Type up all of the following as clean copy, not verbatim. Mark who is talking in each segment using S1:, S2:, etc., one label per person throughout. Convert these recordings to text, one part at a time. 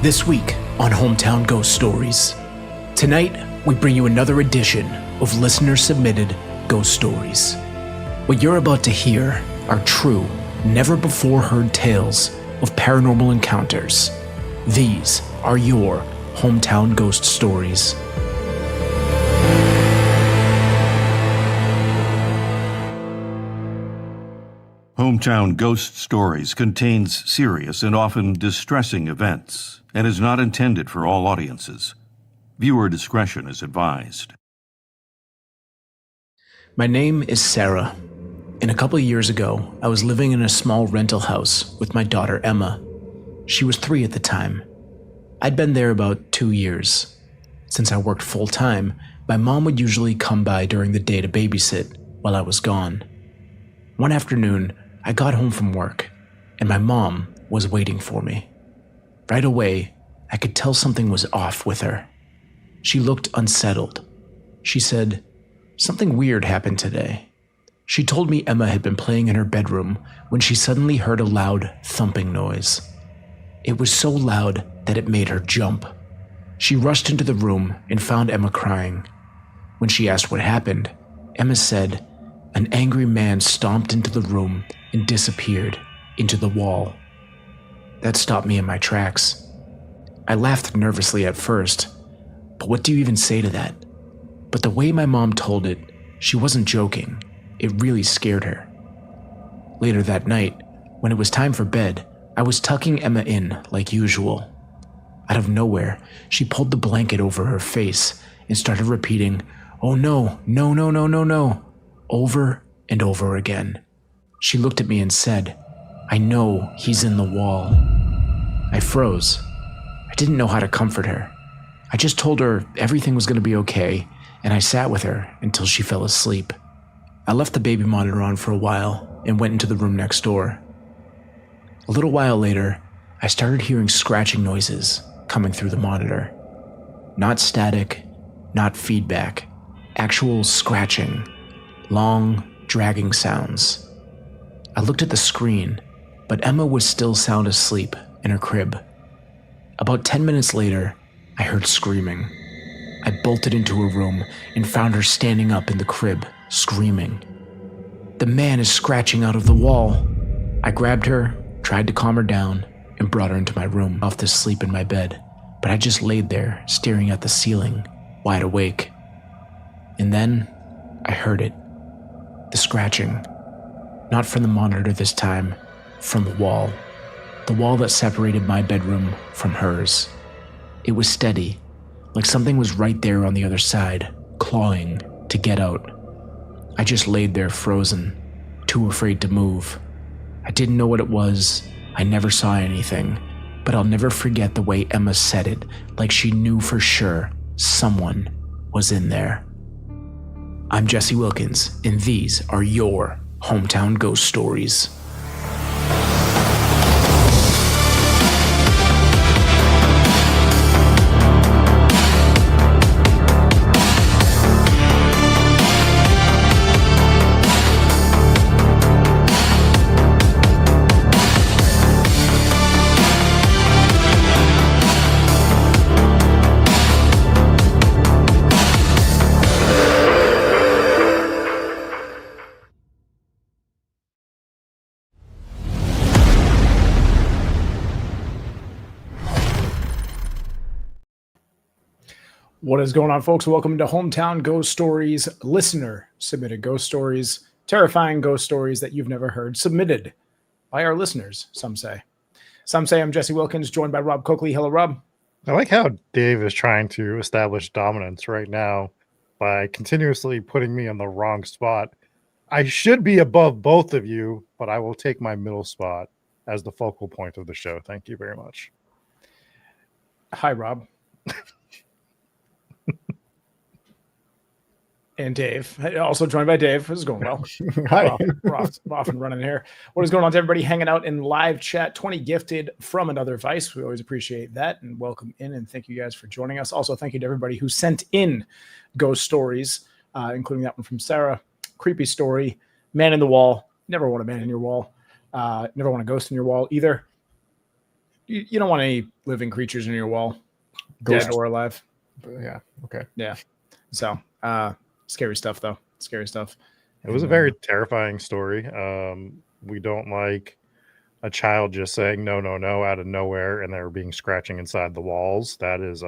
S1: This week on Hometown Ghost Stories. Tonight, we bring you another edition of listener-submitted ghost stories. What you're about to hear are true, never-before-heard tales of paranormal encounters. These are your Hometown Ghost Stories.
S2: Hometown Ghost Stories contains serious and often distressing events and is not intended for all audiences. Viewer discretion is advised.
S1: My name is Sarah, and a couple of years ago, I was living in a small rental house with my daughter Emma. She was 3 at the time. I'd been there about 2 years. Since I worked full-time, my mom would usually come by during the day to babysit while I was gone. One afternoon, I got home from work, and my mom was waiting for me. Right away, I could tell something was off with her. She looked unsettled. She said, "Something weird happened today." She told me Emma had been playing in her bedroom when she suddenly heard a loud thumping noise. It was so loud that it made her jump. She rushed into the room and found Emma crying. When she asked what happened, Emma said, "An angry man stomped into the room and disappeared into the wall." That stopped me in my tracks. I laughed nervously at first, but what do you even say to that? But the way my mom told it, she wasn't joking. It really scared her. Later that night, when it was time for bed, I was tucking Emma in like usual. Out of nowhere, she pulled the blanket over her face and started repeating, "Oh no, no, no, no, no, no," over and over again. She looked at me and said, "I know he's in the wall." I froze. I didn't know how to comfort her. I just told her everything was going to be okay, and I sat with her until she fell asleep. I left the baby monitor on for a while and went into the room next door. A little while later, I started hearing scratching noises coming through the monitor. Not static, not feedback, actual scratching, long, dragging sounds. I looked at the screen, but Emma was still sound asleep in her crib. About 10 minutes later, I heard screaming. I bolted into her room and found her standing up in the crib, screaming. "The man is scratching out of the wall." I grabbed her, tried to calm her down, and brought her into my room, off to sleep in my bed, but I just laid there, staring at the ceiling, wide awake. And then, I heard it. The scratching. Not from the monitor this time, from the wall. The wall that separated my bedroom from hers. It was steady, like something was right there on the other side, clawing to get out. I just laid there frozen, too afraid to move. I didn't know what it was, I never saw anything, but I'll never forget the way Emma said it, like she knew for sure someone was in there. I'm Jesse Wilkins, and these are your Hometown Ghost Stories.
S3: What is going on, folks? Welcome to Hometown Ghost Stories, listener-submitted ghost stories, terrifying ghost stories that you've never heard, submitted by our listeners, some say. Some say I'm Jesse Wilkins, joined by Rob Coakley. Hello, Rob.
S4: I like how Dave is trying to establish dominance right now by continuously putting me on the wrong spot. I should be above both of you, but I will take my middle spot as the focal point of the show. Thank you very much.
S3: Hi, Rob. And Dave, also joined by Dave. This is going well.
S4: Hi.
S3: We're off and running here. What is going on to everybody hanging out in live chat? 20 gifted from another Vice. We always appreciate that and welcome in. And thank you guys for joining us. Also, thank you to everybody who sent in ghost stories, including that one from Sarah. Creepy story. Man in the wall. Never want a man in your wall. Never want a ghost in your wall either. you don't want any living creatures in your wall, dead or alive.
S5: Yeah. Okay.
S3: Yeah. So, scary stuff though. Scary stuff.
S4: It was a very terrifying story. We don't like a child just saying no, no, no out of nowhere, and they're being scratching inside the walls. That is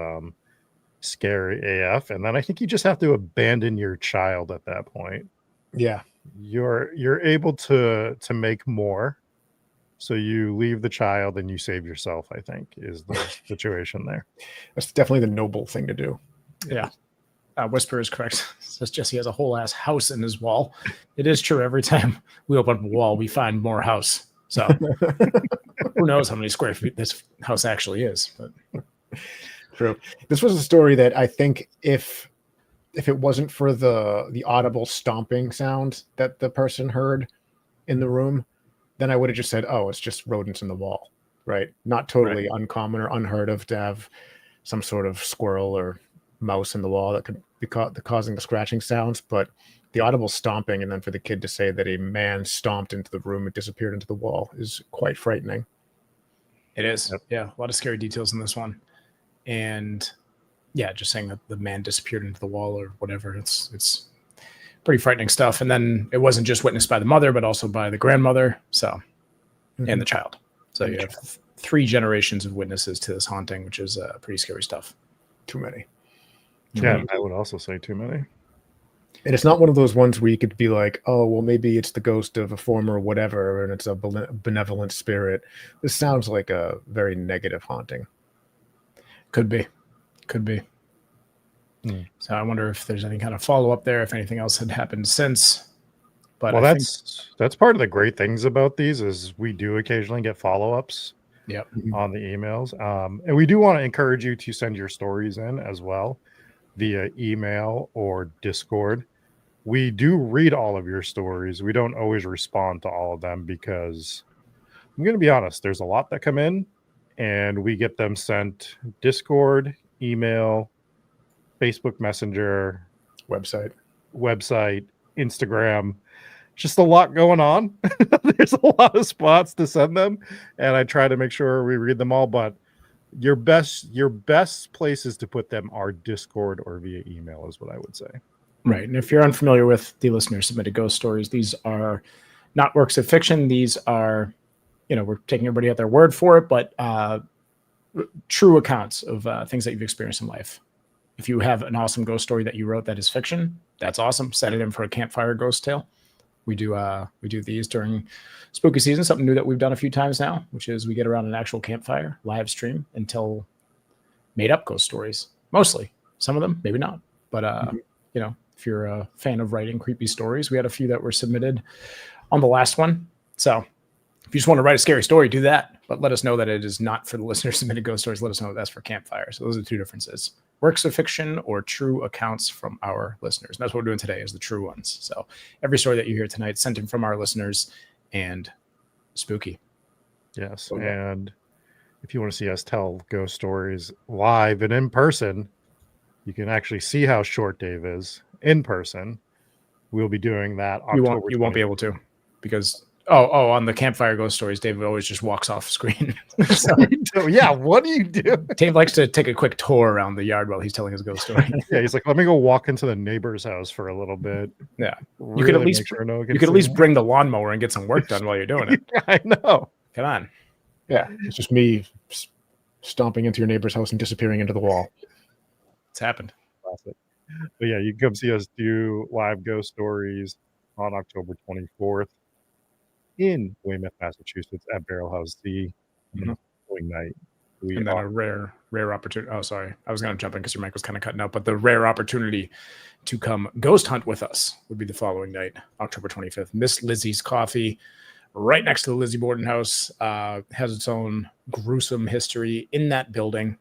S4: scary AF. And then I think you just have to abandon your child at that point.
S5: Yeah.
S4: You're able to make more. So you leave the child and you save yourself, I think, is the situation there.
S5: That's definitely the noble thing to do.
S3: Yeah. Whisper is correct. Says Jesse has a whole ass house in his wall. It is true. Every time we open up a wall, we find more house. So who knows how many square feet this house actually is? But
S5: True. This was a story that I think if it wasn't for the audible stomping sound that the person heard in the room, then I would have just said, oh, it's just rodents in the wall, right? Not totally uncommon or unheard of to have some sort of squirrel or mouse in the wall that could be causing the scratching sounds. But the audible stomping, and then for the kid to say that a man stomped into the room and disappeared into the wall, is quite frightening.
S3: it is. Yeah. A lot of scary details in this one. And yeah, just saying that the man disappeared into the wall or whatever. It's pretty frightening stuff. And then it wasn't just witnessed by the mother, but also by the grandmother. So, and the child. So you have 3 generations of witnesses to this haunting, which is pretty scary stuff.
S5: Too many.
S4: Yeah, I would also say too many.
S5: And it's not one of those ones where you could be like, oh, well, maybe it's the ghost of a former whatever, and it's a benevolent spirit. This sounds like a very negative haunting.
S3: Could be. So I wonder if there's any kind of follow-up there, if anything else had happened since. But
S4: Well, that's part of the great things about these is we do occasionally get follow-ups
S3: Yep.
S4: on the emails. And we do want to encourage you to send your stories in as well via email or Discord. We do read all of your stories. We don't always respond to all of them because I'm going to be honest, there's a lot that come in and we get them sent Discord, email, Facebook Messenger,
S5: Website.
S4: Instagram. Just a lot going on. There's a lot of spots to send them, and I try to make sure we read them all. But your best places to put them are Discord or via email, is what I would say.
S3: Right. And if you're unfamiliar with the listener submitted ghost stories, these are not works of fiction. These are, we're taking everybody at their word for it, but true accounts of things that you've experienced in life. If you have an awesome ghost story that you wrote that is fiction, that's awesome. Set it in for a campfire ghost tale. We do these during spooky season, something new that we've done a few times now, which is we get around an actual campfire, live stream, and tell made up ghost stories. Mostly. Some of them, maybe not. But if you're a fan of writing creepy stories, we had a few that were submitted on the last one. So if you just want to write a scary story, do that. But let us know that it is not for the listener submitted ghost stories. Let us know that's for campfire. So those are 2 differences. Works of fiction or true accounts from our listeners. And that's what we're doing today is the true ones. So every story that you hear tonight sent in from our listeners and spooky.
S4: Yes. And if you want to see us tell ghost stories live and in person, you can actually see how short Dave is in person. We'll be doing that October.
S3: You won't be able to because on the campfire ghost stories, Dave always just walks off screen.
S4: So yeah, what do you do?
S3: Dave likes to take a quick tour around the yard while he's telling his ghost story.
S4: Yeah, he's like, let me go walk into the neighbor's house for a little bit.
S3: Yeah,
S4: really
S3: you could at least bring the lawnmower and get some work done while you're doing it.
S4: I know.
S3: Come on.
S5: Yeah, it's just me stomping into your neighbor's house and disappearing into the wall.
S3: It's happened.
S4: Classic. But yeah, you can come see us do live ghost stories on October 24th in Weymouth, Massachusetts at Barrel House C. Night.
S3: And then a rare opportunity. Oh, sorry. I was going to jump in because your mic was kind of cutting out, but the rare opportunity to come ghost hunt with us would be the following night, October 25th. Miss Lizzie's Coffee, right next to the Lizzie Borden House, has its own gruesome history in that building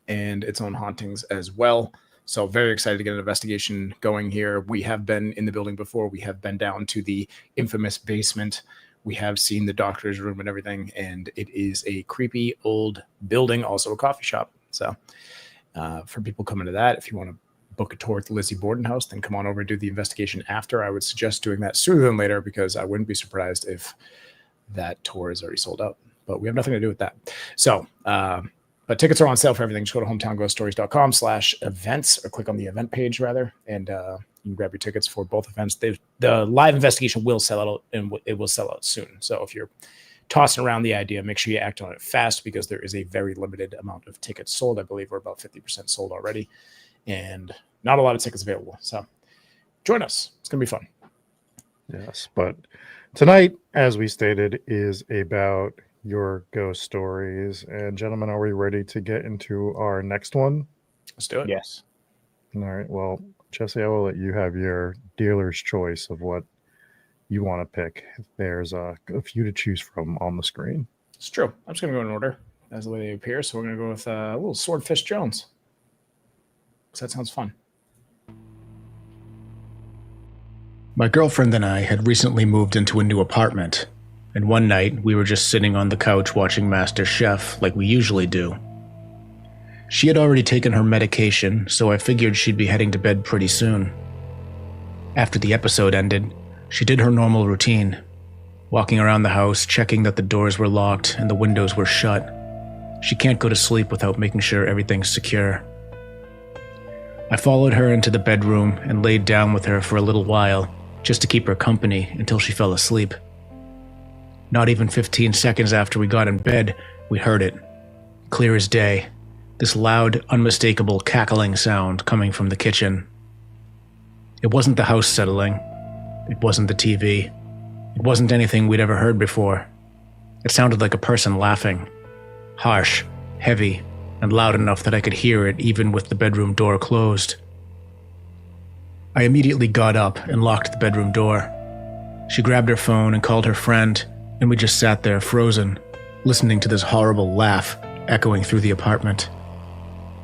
S3: and its own hauntings as well. So very excited to get an investigation going here. We have been in the building before. We have been down to the infamous basement. We have seen the doctor's room and everything, and it is a creepy old building, also a coffee shop. So for people coming to that, if you want to book a tour at the Lizzie Borden House, then come on over and do the investigation after. I would suggest doing that sooner than later because I wouldn't be surprised if that tour is already sold out. but we have nothing to do with that. So, but tickets are on sale for everything. Just go to hometownghoststories.com/events or click on the event page rather, and you can grab your tickets for both events. The live investigation will sell out, and it will sell out soon. So if you're tossing around the idea, make sure you act on it fast because there is a very limited amount of tickets sold. I believe we're about 50% sold already, and not a lot of tickets available. So join us. It's going to be fun.
S4: Yes, but tonight, as we stated, is about your ghost stories. And gentlemen, are we ready to get into our next one?
S3: Let's do it.
S5: Yes.
S4: All right. Well, Jesse, I will let you have your dealer's choice of what you want to pick. There's a few to choose from on the screen.
S3: It's true. I'm just going to go in order as the way they appear. So we're going to go with a little Swordfish Jones. So that sounds fun.
S1: My girlfriend and I had recently moved into a new apartment, and one night we were just sitting on the couch watching Master Chef like we usually do. She had already taken her medication, so I figured she'd be heading to bed pretty soon. After the episode ended, she did her normal routine, walking around the house, checking that the doors were locked and the windows were shut. She can't go to sleep without making sure everything's secure. I followed her into the bedroom and laid down with her for a little while, just to keep her company until she fell asleep. Not even 15 seconds after we got in bed, we heard it. Clear as day. This loud, unmistakable cackling sound coming from the kitchen. It wasn't the house settling. It wasn't the TV. It wasn't anything we'd ever heard before. It sounded like a person laughing. Harsh, heavy, and loud enough that I could hear it even with the bedroom door closed. I immediately got up and locked the bedroom door. She grabbed her phone and called her friend, and we just sat there frozen, listening to this horrible laugh echoing through the apartment.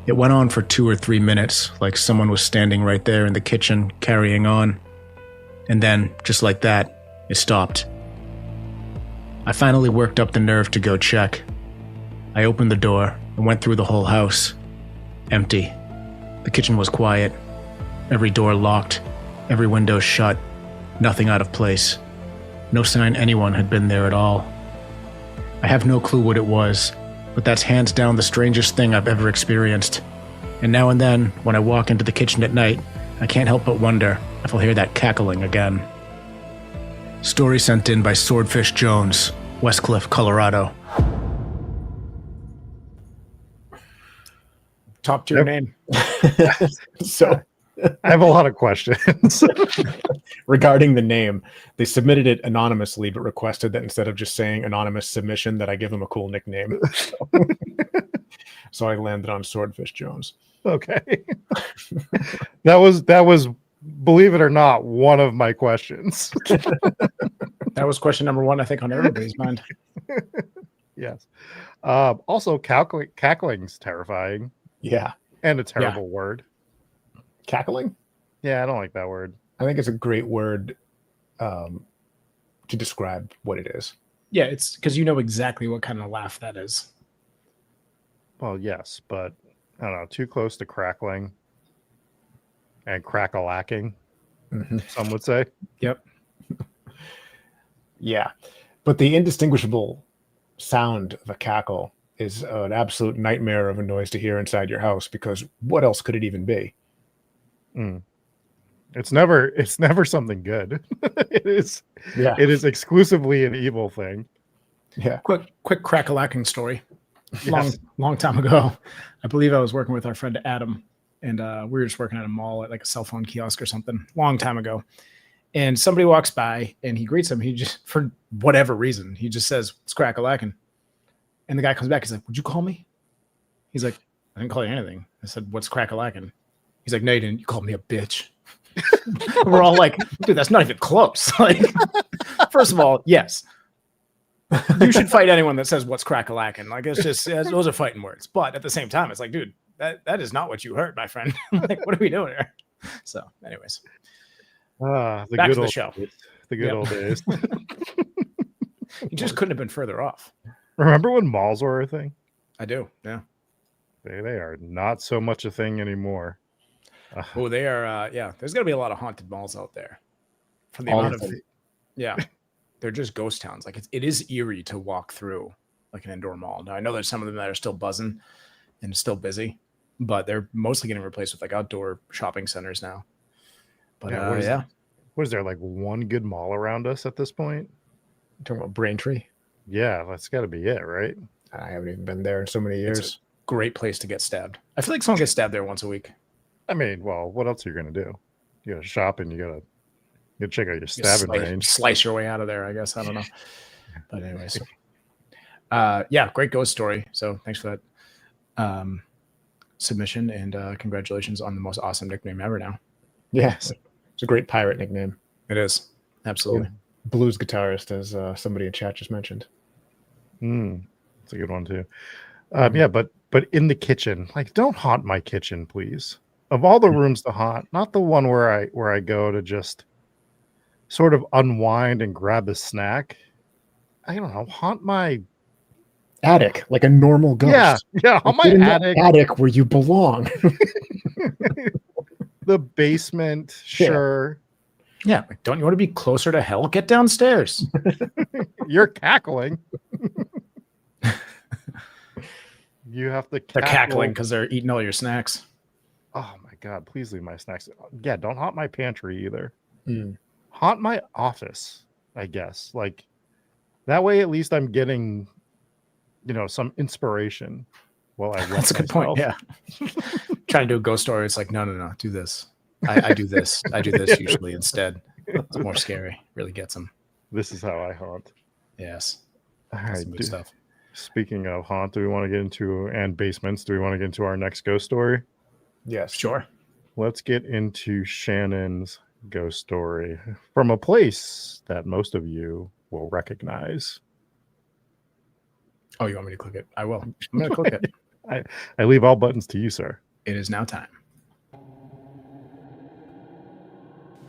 S1: It went on for 2 or 3 minutes, like someone was standing right there in the kitchen, carrying on. And then, just like that, it stopped. I finally worked up the nerve to go check. I opened the door and went through the whole house. Empty. The kitchen was quiet. Every door locked, every window shut, nothing out of place. No sign anyone had been there at all. I have no clue what it was, but that's hands down the strangest thing I've ever experienced. And now and then, when I walk into the kitchen at night, I can't help but wonder if I'll hear that cackling again. Story sent in by Swordfish Jones, Westcliff, Colorado.
S3: Top tier name.
S5: So
S4: I have a lot of questions.
S5: regarding the name, they submitted it anonymously, but requested that instead of just saying anonymous submission, that I give them a cool nickname. So I landed on Swordfish Jones.
S4: Okay. That was, believe it or not, one of my questions.
S3: That was question number 1, I think, on everybody's mind.
S4: Yes. Also, cackling's terrifying
S5: Yeah.
S4: and a terrible word.
S5: Cackling?
S4: Yeah, I don't like that word.
S5: I think it's a great word to describe what it is.
S3: Yeah, it's because you know exactly what kind of laugh that is.
S4: Well, yes, but I don't know, too close to crackling and crack-a-lacking, some would say.
S3: Yep.
S5: Yeah. But the indistinguishable sound of a cackle is an absolute nightmare of a noise to hear inside your house, because what else could it even be?
S4: It's never something good. It is exclusively an evil thing.
S5: Yeah.
S3: Quick crack-a-lacking story.
S4: Yes.
S3: Long time ago, I believe I was working with our friend Adam, and we were just working at a mall at like a cell phone kiosk or something. Long time ago, and somebody walks by and he greets him. He just, for whatever reason, he just says, "It's crack-a-lacking," and the guy comes back. He's like, "Would you call me?" He's like, "I didn't call you anything." I said, "What's crack-a-lacking?" He's like, "No, you didn't. You called me a bitch." We're all like, "Dude, that's not even close." Like, first of all, yes. You should fight anyone that says what's crack-a-lacking. Like, it's just, those are fighting words. But at the same time, it's like, dude, that is not what you heard, my friend. Like, what are we doing here? So, anyways.
S4: The
S3: Back
S4: good
S3: to the
S4: old
S3: show.
S4: days. The good old days.
S3: You just couldn't have been further off.
S4: Remember when malls were a thing?
S3: I do, yeah.
S4: They are not so much a thing anymore.
S3: Oh, they are, yeah. There's going to be a lot of haunted malls out there. From the
S5: All
S3: amount
S5: of
S3: of,
S5: them.
S3: yeah. They're just ghost towns. Like, it is eerie to walk through like an indoor mall. Now I know there's some of them that are still buzzing and still busy, but they're mostly getting replaced with like outdoor shopping centers now. But
S4: what is there, like one good mall around us at this point?
S5: You're talking about Braintree?
S4: Yeah, that's got to be it, right?
S5: I haven't even been there in so many years.
S3: It's a great place to get stabbed. I feel like someone gets stabbed there once a week.
S4: I mean, well, what else are you going to do? You got to shop and you got to check out your stabbing range.
S3: Slice your way out of there, I guess. I don't know. But anyways, great ghost story. So thanks for that submission, and congratulations on the most awesome nickname ever now.
S5: Yes. It's a great pirate nickname.
S3: It is. Absolutely.
S5: Blues guitarist, as somebody in chat just mentioned.
S4: That's a good one too. Yeah, but in the kitchen, like, don't haunt my kitchen, please. Of all the rooms to haunt, not the one where I go to just sort of unwind and grab a snack. I don't know, haunt my
S5: attic like a normal ghost.
S4: Yeah, on my
S5: attic where you belong.
S4: The basement, sure.
S3: Yeah, like, don't you want to be closer to hell? Get downstairs.
S4: You're cackling. You have to
S3: They're cackling because they're eating all your snacks.
S4: Oh my God, please leave my snacks. Yeah, don't haunt my pantry either. Haunt my office, I guess. Like, that way at least I'm getting, some inspiration while I
S3: That's a good point. Yeah. Trying to do a ghost story. It's like, no, do this. I do this. I do this usually instead. It's more scary. Really gets them.
S4: This is how I haunt.
S3: Yes.
S4: All right.
S3: Good stuff.
S4: Speaking of haunt, do we want to get into, and basements, do we want to get into our next ghost story?
S5: Yes.
S3: Sure.
S4: Let's get into Shannon's ghost story from a place that most of you will recognize.
S3: Oh, you want me to click it? I will. I'm going to click it.
S4: I leave all buttons to you, sir.
S3: It is now time.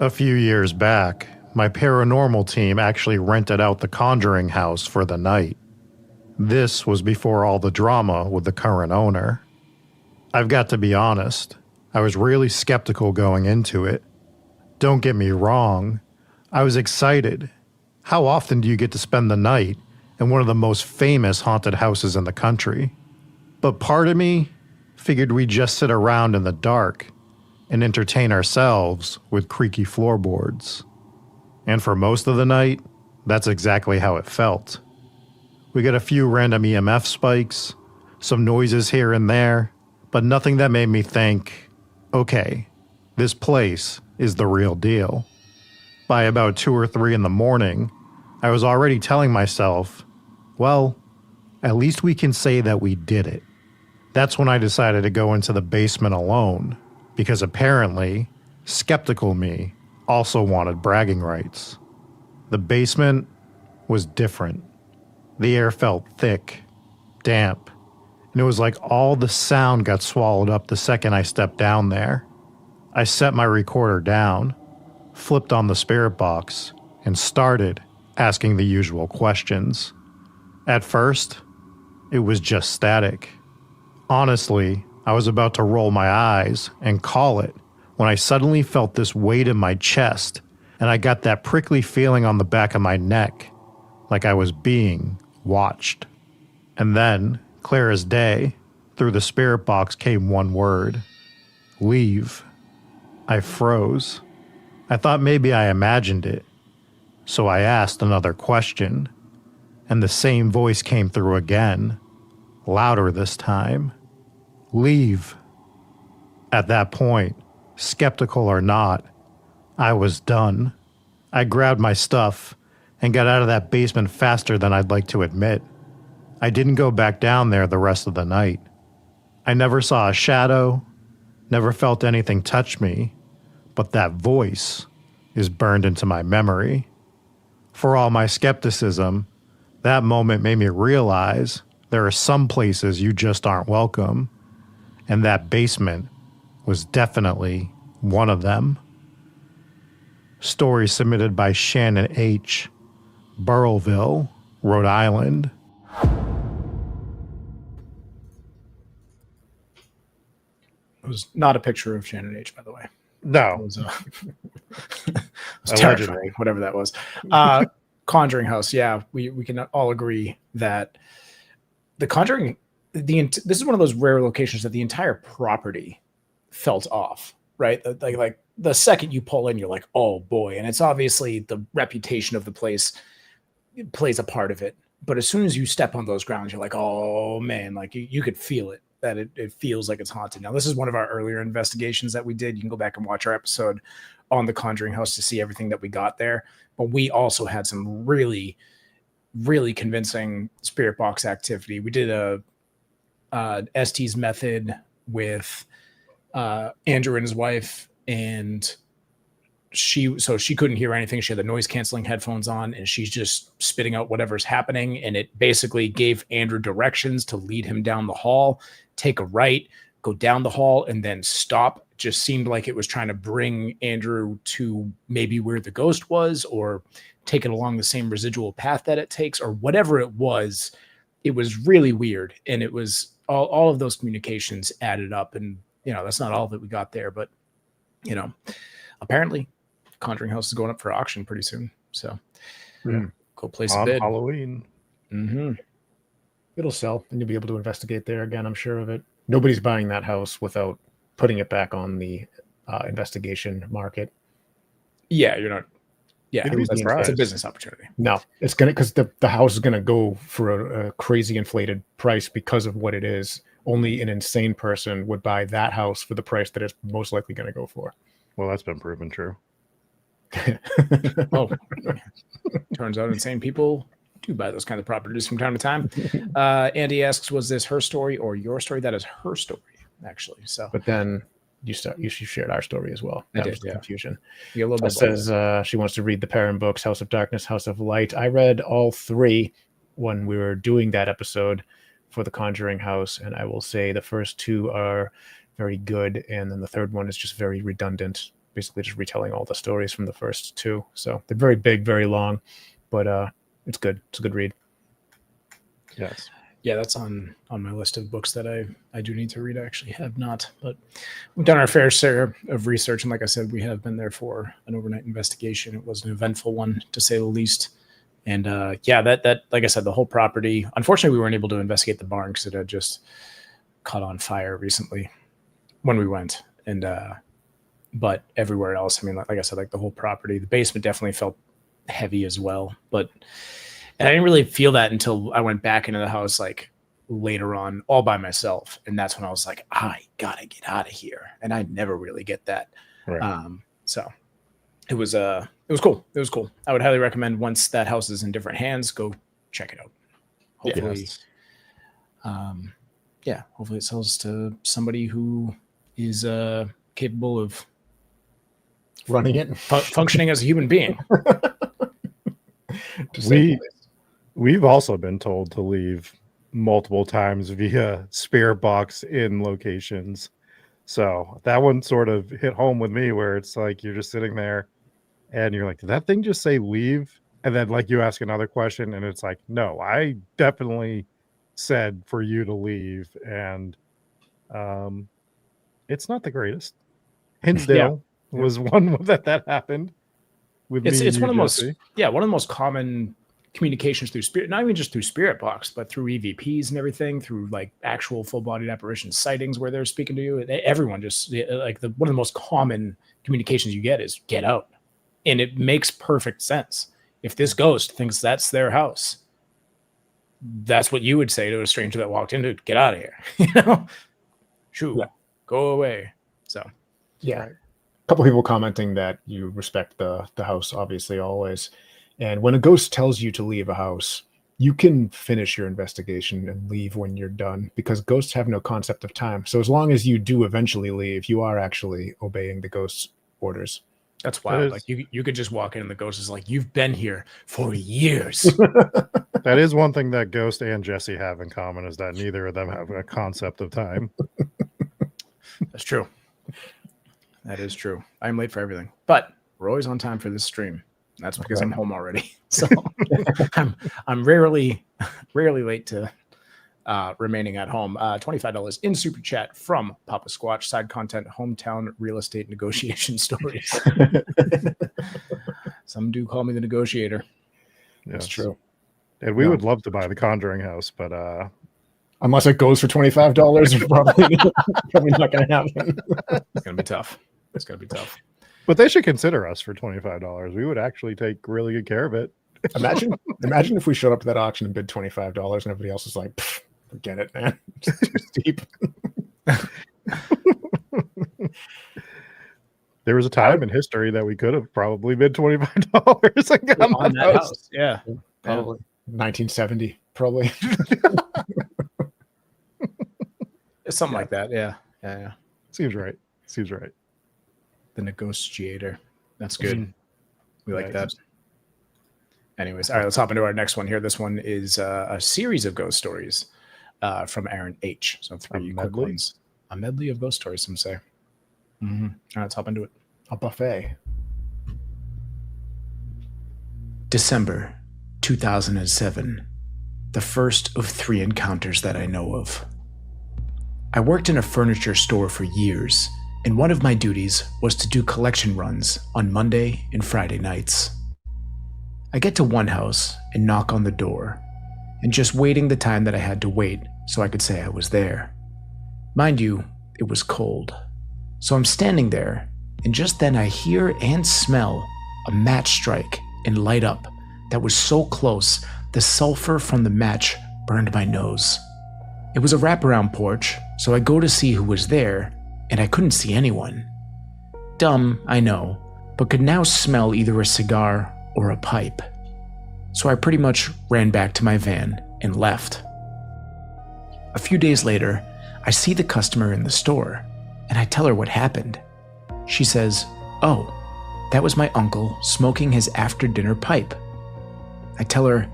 S6: A few years back, my paranormal team actually rented out the Conjuring house for the night. This was before all the drama with the current owner. I've got to be honest, I was really skeptical going into it. Don't get me wrong, I was excited. How often do you get to spend the night in one of the most famous haunted houses in the country? But part of me figured we'd just sit around in the dark and entertain ourselves with creaky floorboards. And for most of the night, that's exactly how it felt. We got a few random EMF spikes, some noises here and there, but nothing that made me think, okay, this place is the real deal. By about 2 or 3 in the morning, I was already telling myself, well, at least we can say that we did it. That's when I decided to go into the basement alone, because apparently, skeptical me also wanted bragging rights. The basement was different. The air felt thick, damp, and it was like all the sound got swallowed up the second I stepped down there. I set my recorder down, flipped on the spirit box, and started asking the usual questions. At first, it was just static. Honestly, I was about to roll my eyes and call it when I suddenly felt this weight in my chest, and I got that prickly feeling on the back of my neck, like I was being watched. And then, clear as day, through the spirit box came one word: leave. I froze. I thought maybe I imagined it, so I asked another question, and the same voice came through again, louder this time. Leave. At that point, skeptical or not, I was done. I grabbed my stuff and got out of that basement faster than I'd like to admit. I didn't go back down there the rest of the night. I never saw a shadow, never felt anything touch me, but that voice is burned into my memory. For all my skepticism, that moment made me realize there are some places you just aren't welcome, and that basement was definitely one of them. Story submitted by Shannon H., Burrillville, Rhode Island.
S3: It was not a picture of Shannon H., by the way.
S4: No.
S3: It was, it was terrifying, whatever that was. Conjuring house, yeah, we can all agree that The Conjuring, this is one of those rare locations that the entire property felt off, right? Like the second you pull in, you're like, oh boy. And it's obviously the reputation of the place plays a part of it. But as soon as you step on those grounds, you're like, oh man, like you could feel it, that it feels like it's haunted. Now, this is one of our earlier investigations that we did. You can go back and watch our episode on the Conjuring house to see everything that we got there. But we also had some really, really convincing spirit box activity. We did a ST's method with Andrew and his wife, and she couldn't hear anything. She had the noise canceling headphones on, and she's just spitting out whatever's happening. And it basically gave Andrew directions to lead him down the hall, take a right, go down the hall, and then stop. Just seemed like it was trying to bring Andrew to maybe where the ghost was, or take it along the same residual path that it takes, or whatever it was. It was really weird. And it was all of those communications added up. And, that's not all that we got there, but, apparently Conjuring House is going up for auction pretty soon. So go place a bid.
S4: Halloween.
S3: Mm-hmm.
S5: It'll sell, and you'll be able to investigate there again. I'm sure of it. Nobody's buying that house without putting it back on the investigation market.
S3: Yeah, you're not. Yeah,
S4: You'd be
S3: it's
S4: surprised.
S3: a business opportunity.
S5: No, it's gonna, because the house is gonna go for a crazy inflated price because of what it is. Only an insane person would buy that house for the price that it's most likely going to go for.
S4: Well, that's been proven true.
S3: Oh, turns out insane people do buy those kind of properties from time to time. Andy asks, was this her story or your story? That is her story, actually. So,
S5: but then you shared our story as well.
S3: I
S5: That
S3: did,
S5: was the
S3: yeah.
S5: confusion.
S3: a little bit.
S5: Says she wants to read the Perrin books, House of Darkness, House of Light. I read all three when we were doing that episode for the Conjuring House, and I will say the first two are very good, and then the third one is just very redundant, basically just retelling all the stories from the first two. So they're very big, very long, but it's good. It's a good read.
S4: Yes.
S3: Yeah, that's on my list of books that I do need to read. I actually have not, but we've done our fair share of research, and like I said, we have been there for an overnight investigation. It was an eventful one, to say the least. And that like I said, the whole property. Unfortunately, we weren't able to investigate the barn because it had just caught on fire recently when we went. And but everywhere else, I mean, like I said, like the whole property, the basement definitely felt heavy as well. But I didn't really feel that until I went back into the house like later on, all by myself, and that's when I was like, I gotta get out of here. And I never really get that.
S4: Right.
S3: So it was cool. It was cool. I would highly recommend, once that house is in different hands, go check it out. Hopefully, hopefully it sells to somebody who is capable of
S5: Running it.
S3: functioning as a human being.
S4: We've also been told to leave multiple times via spirit box in locations. So that one sort of hit home with me, where it's like you're just sitting there and you're like, did that thing just say leave? And then like you ask another question and it's like, no, I definitely said for you to leave. And it's not the greatest. Hinsdale was one that happened with me.
S3: It's one of the most
S4: Jesse.
S3: one of the most common communications through spirit, not even just through spirit box, but through EVPs and everything, through like actual full-bodied apparition sightings where they're speaking to you. Everyone just like one of the most common communications you get is get out. And it makes perfect sense. If this ghost thinks that's their house, that's what you would say to a stranger that walked into, get out of here. Shoo, go away. So
S5: Yeah. A couple people commenting that you respect the house, obviously, always. And when a ghost tells you to leave a house, you can finish your investigation and leave when you're done, because ghosts have no concept of time. So as long as you do eventually leave, you are actually obeying the ghost's orders.
S3: that's wild. Like you could just walk in and the ghost is like, you've been here for years.
S4: That is one thing that Ghost and Jesse have in common, is that neither of them have a concept of time.
S3: That's true. That is true. I'm late for everything, but we're always on time for this stream. That's because I'm home already. So I'm rarely late to remaining at home. $25 in super chat from Papa Squatch. Side content, hometown real estate negotiation stories. Some do call me the negotiator.
S5: That's
S4: Yes.
S5: true.
S4: And we would love to buy the Conjuring house, but
S5: Unless it goes for $25, probably probably not going to happen.
S3: It's gonna be tough. It's gonna be tough.
S4: But they should consider us for $25. We would actually take really good care of it.
S5: Imagine if we showed up to that auction and bid $25 and everybody else is like, forget it, man. It's too steep.
S4: There was a time in history that we could have probably bid $25 and got
S3: On
S4: that
S3: that
S4: house.
S3: house. Yeah.
S5: Probably 1970, probably.
S3: Something like that. Yeah. Yeah.
S4: Seems right. Seems right.
S3: The negotiator. That's good.
S4: Mhm.
S3: We like
S4: Nice.
S3: that. Anyways, all right, let's hop into our next one here. This one is a series of ghost stories from Aaron H. So three quick
S4: medley?
S3: ones. A medley of ghost stories, some say. All right, let's hop into it.
S5: A buffet.
S1: December 2007. The first of 3 encounters that I know of. I worked in a furniture store for years, and one of my duties was to do collection runs on Monday and Friday nights. I get to one house and knock on the door, and just waiting the time that I had to wait so I could say I was there. Mind you, it was cold. So I'm standing there, and just then I hear and smell a match strike and light up that was so close the sulfur from the match burned my nose. It was a wraparound porch, so I go to see who was there, and I couldn't see anyone. Dumb, I know, but could now smell either a cigar or a pipe. So I pretty much ran back to my van and left. A few days later, I see the customer in the store, and I tell her what happened. She says, "Oh, that was my uncle smoking his after-dinner pipe." I tell her,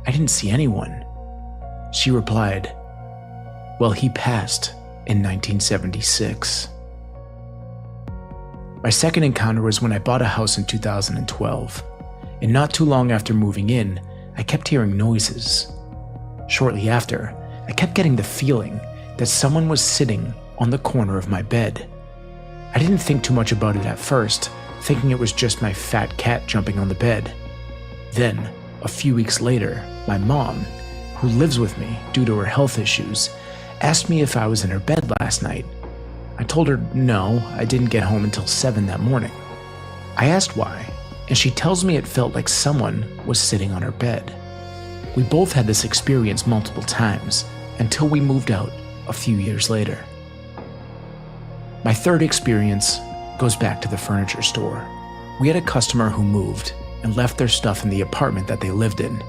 S1: "I didn't see anyone." She replied, "Well, he passed in 1976. My second encounter was when I bought a house in 2012, and not too long after moving in, I kept hearing noises. Shortly after, I kept getting the feeling that someone was sitting on the corner of my bed. I didn't think too much about it at first, thinking it was just my fat cat jumping on the bed. Then, a few weeks later, my mom, who lives with me due to her health issues, asked me if I was in her bed last night. I told her no, I didn't get home until 7 that morning. I asked why, and she tells me it felt like someone was sitting on her bed. We both had this experience multiple times until we moved out a few years later. My third experience goes back to the furniture store. We had a customer who moved and left their stuff in the apartment that they lived in.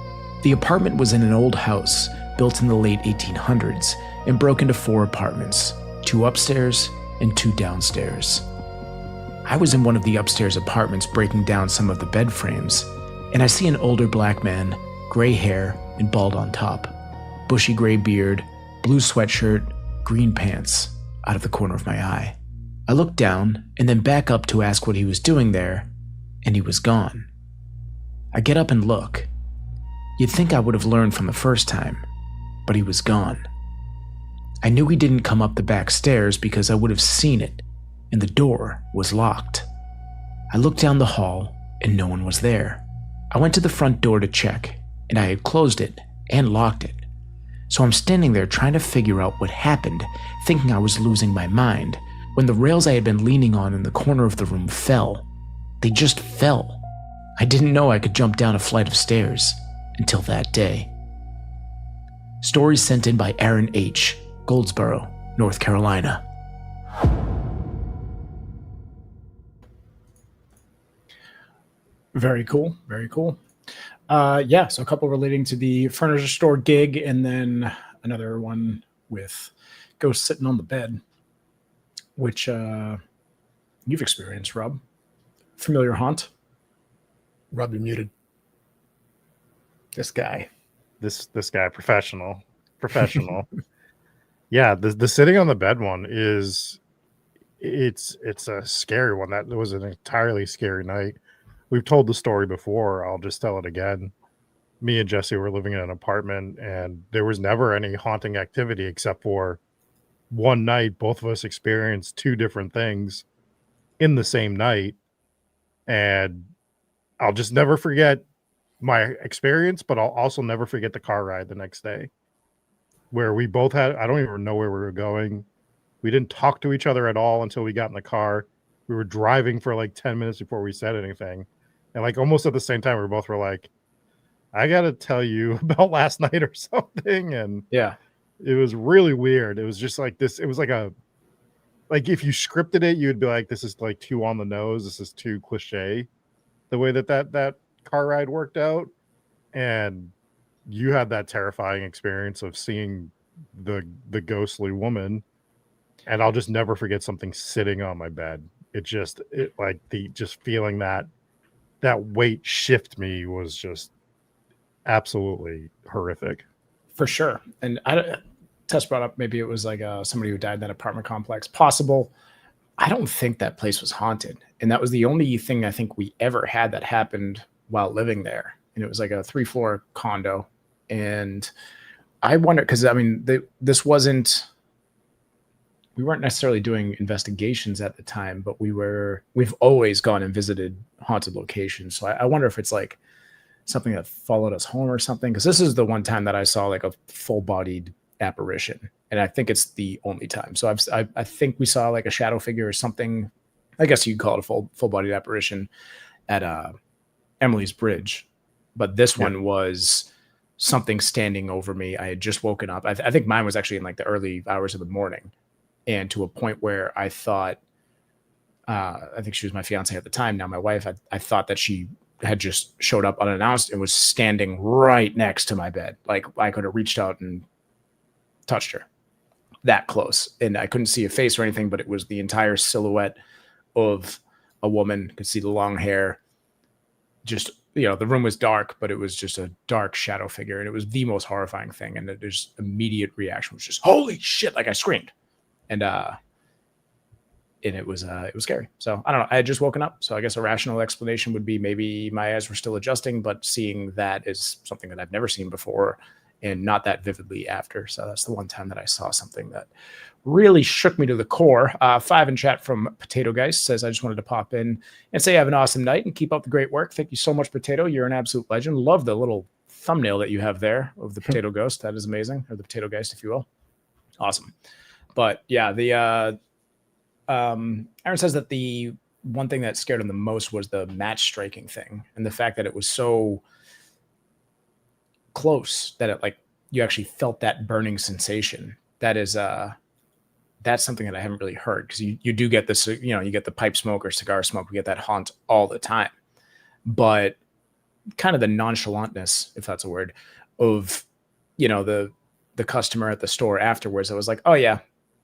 S1: The apartment was in an old house built in the late 1800s and broke into 4 apartments, 2 upstairs and 2 downstairs. I was in one of the upstairs apartments breaking down some of the bed frames, and I see an older black man, gray hair and bald on top, bushy gray beard, blue sweatshirt, green pants, out of the corner of my eye. I looked down and then back up to ask what he was doing there, and he was gone. I get up and look. You'd think I would have learned from the first time, but he was gone. I knew he didn't come up the back stairs because I would have seen it, and the door was locked. I looked down the hall, and no one was there. I went to the front door to check, and I had closed it and locked it. So I'm standing there trying to figure out what happened, thinking I was losing my mind, when the rails I had been leaning on in the corner of the room fell. They just fell. I didn't know I could jump down a flight of stairs until that day. Stories sent in by Aaron H., Goldsboro, North Carolina.
S3: Very cool. Very cool. Yeah, so a couple relating to the furniture store gig, and then another one with ghosts sitting on the bed, which you've experienced, Rob. Familiar haunt?
S5: Rob, you're muted. This guy.
S4: This guy, professional. Yeah, the sitting on the bed one it's a scary one. That was an entirely scary night. We've told the story before. I'll just tell it again. Me and Jesse were living in an apartment, and there was never any haunting activity except for one night. Both of us experienced 2 different things in the same night, and I'll just never forget my experience, but I'll also never forget the car ride the next day. where we both had, I don't even know where we were going. We didn't talk to each other at all until we got in the car. We were driving for like 10 minutes before we said anything. And like almost at the same time, we both were like, I got to tell you about last night or something. And
S3: Yeah.
S4: it was really weird. It was just like this. It was like like if you scripted it, you'd be like, this is like too on the nose. This is too cliche, the way that car ride worked out. And you had that terrifying experience of seeing the ghostly woman. And I'll just never forget something sitting on my bed. It like just feeling that weight shift me was just absolutely horrific.
S3: For sure. And Tess brought up maybe it was like somebody who died in that apartment complex. Possible. I don't think that place was haunted. And that was the only thing I think we ever had that happened while living there. And it was like a 3-floor condo. And I wonder, because I mean, we weren't necessarily doing investigations at the time, but we've always gone and visited haunted locations. So I wonder if it's like something that followed us home or something. Because this is the one time that I saw like a full-bodied apparition, and I think it's the only time. So I think we saw like a shadow figure or something. I guess you'd call it a full-bodied apparition at Emily's Bridge, but this one was something standing over me. I had just woken up. I think mine was actually in like the early hours of the morning, and to a point where I thought, I think she was my fiance at the time, now my wife. I thought that she had just showed up unannounced and was standing right next to my bed. Like I could have reached out and touched her that close, and I couldn't see a face or anything, but it was the entire silhouette of a woman. Could see the long hair. Just, the room was dark, but it was just a dark shadow figure, and it was the most horrifying thing. And there's immediate reaction was just, holy shit. Like I screamed, and it was scary. So I don't know. I had just woken up. So I guess a rational explanation would be maybe my eyes were still adjusting, but seeing that is something that I've never seen before and not that vividly after. So that's the one time that I saw something that really shook me to the core. 5 in chat from Potato Geist says, I just wanted to pop in and say have an awesome night and keep up the great work. Thank you so much, Potato. You're an absolute legend. Love the little thumbnail that you have there of the Potato Ghost. That is amazing. Or the Potato Geist, if you will. Awesome. But yeah, Aaron says that the one thing that scared him the most was the match striking thing, and the fact that it was so close that it, like, you actually felt that burning sensation. That is that's something that I haven't really heard, because you do get this, you get the pipe smoke or cigar smoke, we get that haunt all the time, but kind of the nonchalantness, if that's a word, of the customer at the store afterwards. I was like, oh yeah,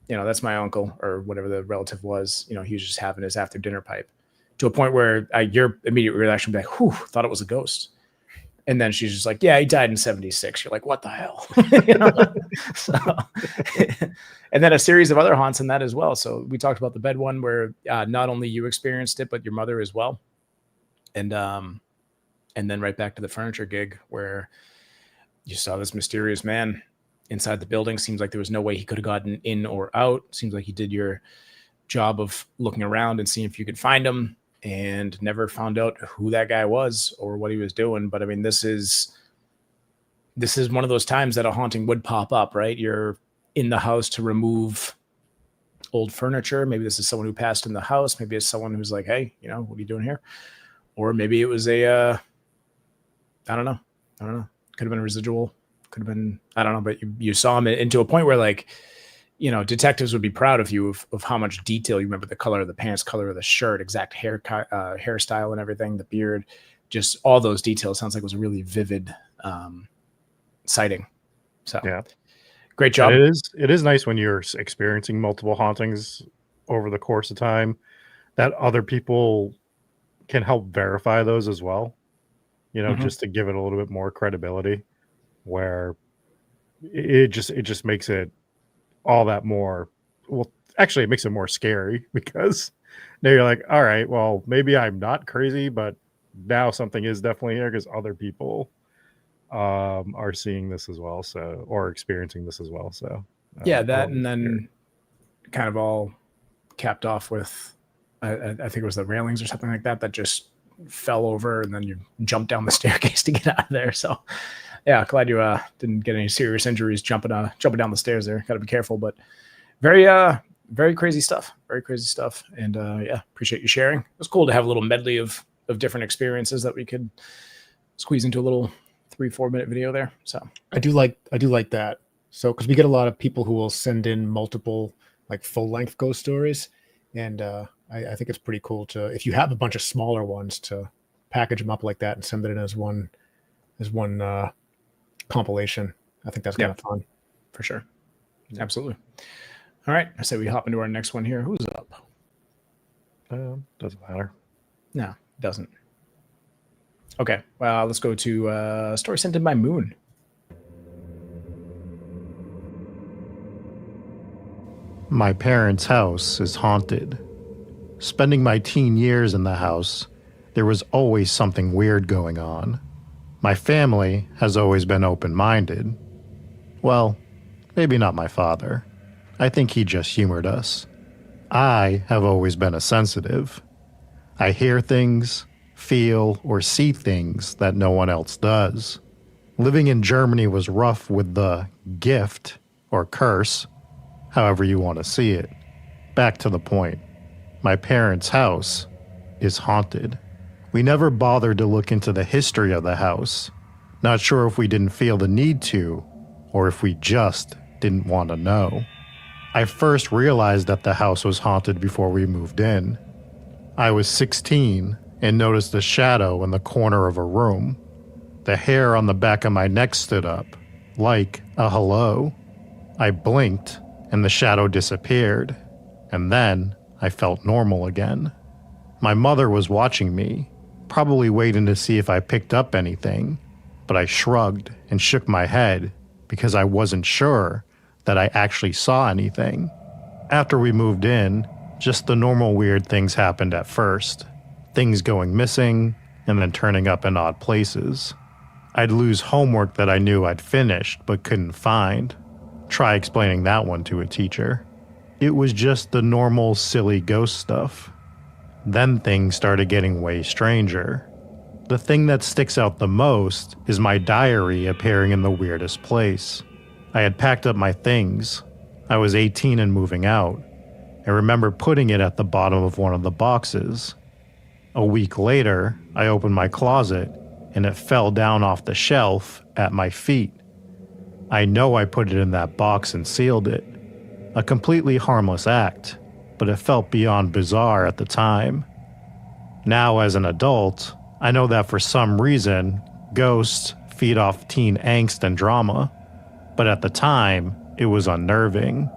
S3: that's my uncle or whatever the relative was. He was just having his after dinner pipe, to a point where your immediate reaction would be like, whew, thought it was a ghost. And then she's just like, yeah, he died in 76. You're like, what the hell? So, and then a series of other haunts in that as well. So we talked about the bed one where not only you experienced it, but your mother as well. And then right back to the furniture gig where you saw this mysterious man inside the building. Seems like there was no way he could have gotten in or out. Seems like you did your job of looking around and seeing if you could find him, and never found out who that guy was or what he was doing. But I mean, this is one of those times that a haunting would pop up, right? You're in the house to remove old furniture. Maybe this is someone who passed in the house. Maybe it's someone who's like, hey, what are you doing here? Or maybe it was I don't know. Could have been a residual. Could have been, I don't know, but you saw him into a point where, like, detectives would be proud of you of how much detail you remember: the color of the pants, color of the shirt, exact hairstyle and everything, the beard, just all those details. Sounds like it was a really vivid sighting. So
S4: yeah,
S3: great job.
S4: And it is nice when you're experiencing multiple hauntings over the course of time that other people can help verify those as well, just to give it a little bit more credibility, where it just makes it all that more, well, actually it makes it more scary, because now you're like, all right, well, maybe I'm not crazy, but now something is definitely here, because other people are seeing this as well, so, or experiencing this as well. So
S3: yeah, that, and then kind of all capped off with I think it was the railings or something like that just fell over, and then you jump down the staircase to get out of there. So Yeah, glad you didn't get any serious injuries jumping down the stairs there. Got to be careful, but very crazy stuff. Very crazy stuff. And yeah, appreciate you sharing. It was cool to have a little medley of different experiences that we could squeeze into a little 3-4 minute video there. So
S5: I do like that. So because we get a lot of people who will send in multiple like full length ghost stories, and I think it's pretty cool to, if you have a bunch of smaller ones, to package them up like that and send it in as one compilation. I think that's kind of fun.
S3: For sure. Absolutely. All right. I say we hop into our next one here. Who's up?
S4: Doesn't matter.
S3: No, it doesn't. Okay. Well, let's go to story sent in by Moon.
S6: My parents' house is haunted. Spending my teen years in the house, there was always something weird going on. My family has always been open-minded. Well, maybe not my father. I think he just humored us. I have always been a sensitive. I hear things, feel, or see things that no one else does. Living in Germany was rough with the gift, or curse, however you want to see it. Back to the point. My parents' house is haunted. We never bothered to look into the history of the house. Not sure if we didn't feel the need to, or if we just didn't want to know. I first realized that the house was haunted before we moved in. I was 16 and noticed a shadow in the corner of a room. The hair on the back of my neck stood up, like a hello. I blinked and the shadow disappeared, and then I felt normal again. My mother was watching me, probably waiting to see if I picked up anything, but I shrugged and shook my head because I wasn't sure that I actually saw anything. After we moved in, just the normal weird things happened at first. Things going missing and then turning up in odd places. I'd lose homework that I knew I'd finished but couldn't find. Try explaining that one to a teacher. It was just the normal silly ghost stuff. Then things started getting way stranger. The thing that sticks out the most is my diary appearing in the weirdest place. I had packed up my things. I was 18 and moving out. I remember putting it at the bottom of one of the boxes. A week later, I opened my closet and it fell down off the shelf at my feet. I know I put it in that box and sealed it. A completely harmless act, but it felt beyond bizarre at the time. Now, as an adult, I know that for some reason, ghosts feed off teen angst and drama, but at the time, it was unnerving.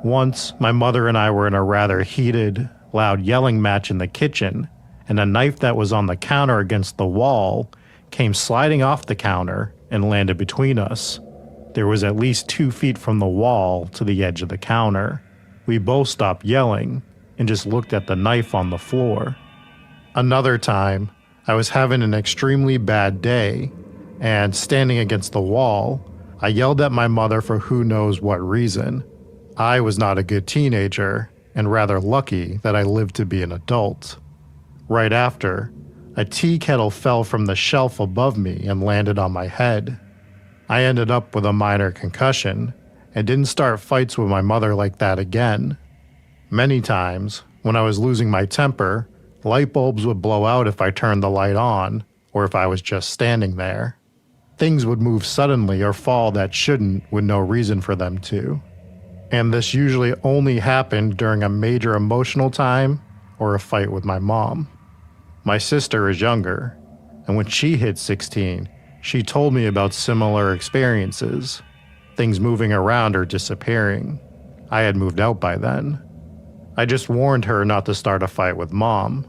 S6: Once, my mother and I were in a rather heated, loud yelling match in the kitchen, and a knife that was on the counter against the wall came sliding off the counter and landed between us. There was at least 2 feet from the wall to the edge of the counter. We both stopped yelling and just looked at the knife on the floor. Another time, I was having an extremely bad day, and standing against the wall, I yelled at my mother for who knows what reason. I was not a good teenager, and rather lucky that I lived to be an adult. Right after, a tea kettle fell from the shelf above me and landed on my head. I ended up with a minor concussion, and didn't start fights with my mother like that again. Many times, when I was losing my temper, light bulbs would blow out if I turned the light on, or if I was just standing there. Things would move suddenly or fall that shouldn't with no reason for them to. And this usually only happened during a major emotional time or a fight with my mom. My sister is younger, and when she hit 16, she told me about similar experiences, things moving around or disappearing. I had moved out by then. I just warned her not to start a fight with Mom,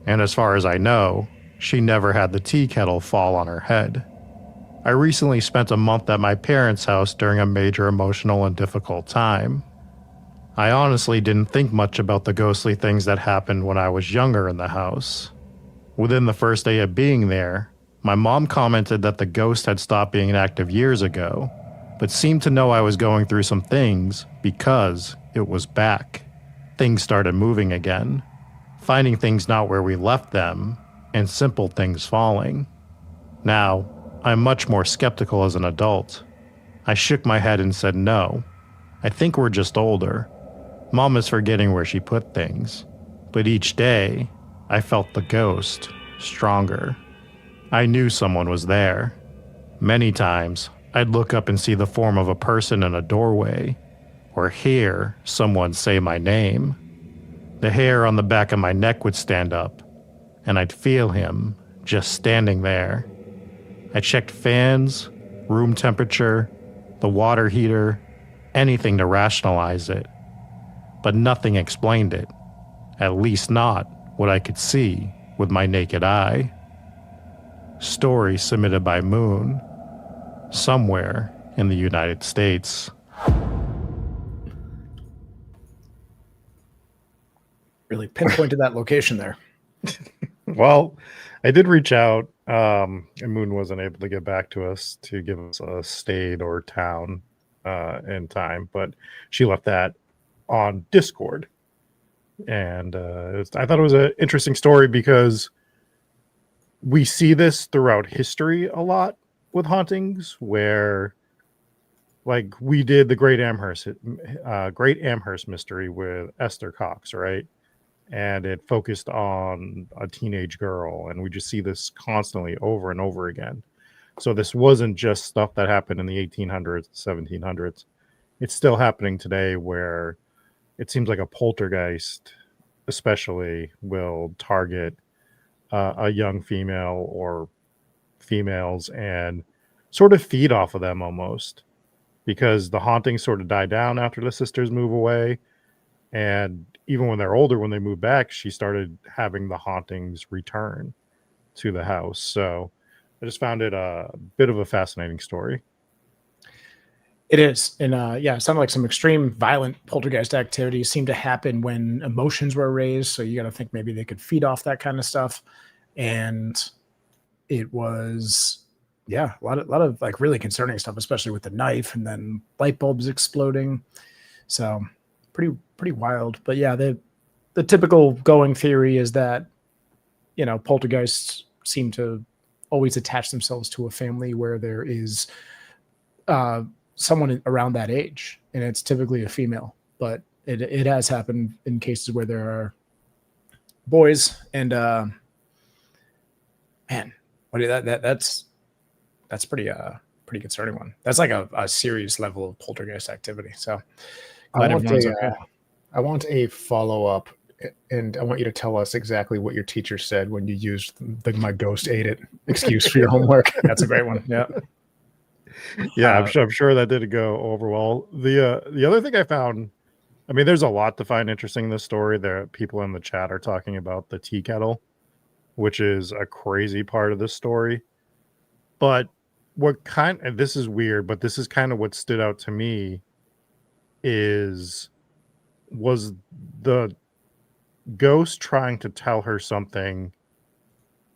S6: and as far as I know, she never had the tea kettle fall on her head. I recently spent a month at my parents' house during a major emotional and difficult time. I honestly didn't think much about the ghostly things that happened when I was younger in the house. Within the first day of being there, my mom commented that the ghost had stopped being active years ago, but seemed to know I was going through some things because it was back. Things started moving again, finding things not where we left them, and simple things falling. Now, I'm much more skeptical as an adult. I shook my head and said no. I think we're just older. Mom is forgetting where she put things. But each day, I felt the ghost stronger. I knew someone was there. Many times, I'd look up and see the form of a person in a doorway, or hear someone say my name. The hair on the back of my neck would stand up, and I'd feel him just standing there. I checked fans, room temperature, the water heater, anything to rationalize it. But nothing explained it, at least not what I could see with my naked eye. Story submitted by Moon, somewhere in the United States.
S3: Really pinpointed that location there.
S4: Well, I did reach out, and Moon wasn't able to get back to us to give us a state or town in time, but she left that on Discord. And I thought it was an interesting story because we see this throughout history a lot with hauntings, where like we did the Great Amherst mystery with Esther Cox, right? And it focused on a teenage girl, and we just see this constantly over and over again. So this wasn't just stuff that happened in the 1800s, 1700s. It's still happening today, where it seems like a poltergeist especially will target a young female or females and sort of feed off of them almost, because the hauntings sort of die down after the sisters move away. And even when they're older, when they move back, she started having the hauntings return to the house. So I just found it a bit of a fascinating story.
S3: It is. And it sounded like some extreme violent poltergeist activity seemed to happen when emotions were raised. So you got to think maybe they could feed off that kind of stuff. And it was, a lot of like really concerning stuff, especially with the knife and then light bulbs exploding. So pretty wild. But yeah, the typical going theory is that, poltergeists seem to always attach themselves to a family where there is someone around that age, and it's typically a female. But it has happened in cases where there are boys, and that's pretty concerning one. That's like a serious level of poltergeist activity. So glad everyone's okay.
S5: I want a follow-up, and I want you to tell us exactly what your teacher said when you used my ghost ate it excuse for your homework.
S3: That's a great one. Yeah.
S4: Yeah, I'm sure that didn't go over well. The other thing I found, I mean, there's a lot to find interesting in this story. There, people in the chat are talking about the tea kettle, which is a crazy part of this story. But and this is weird, but this is kind of what stood out to me was the ghost trying to tell her something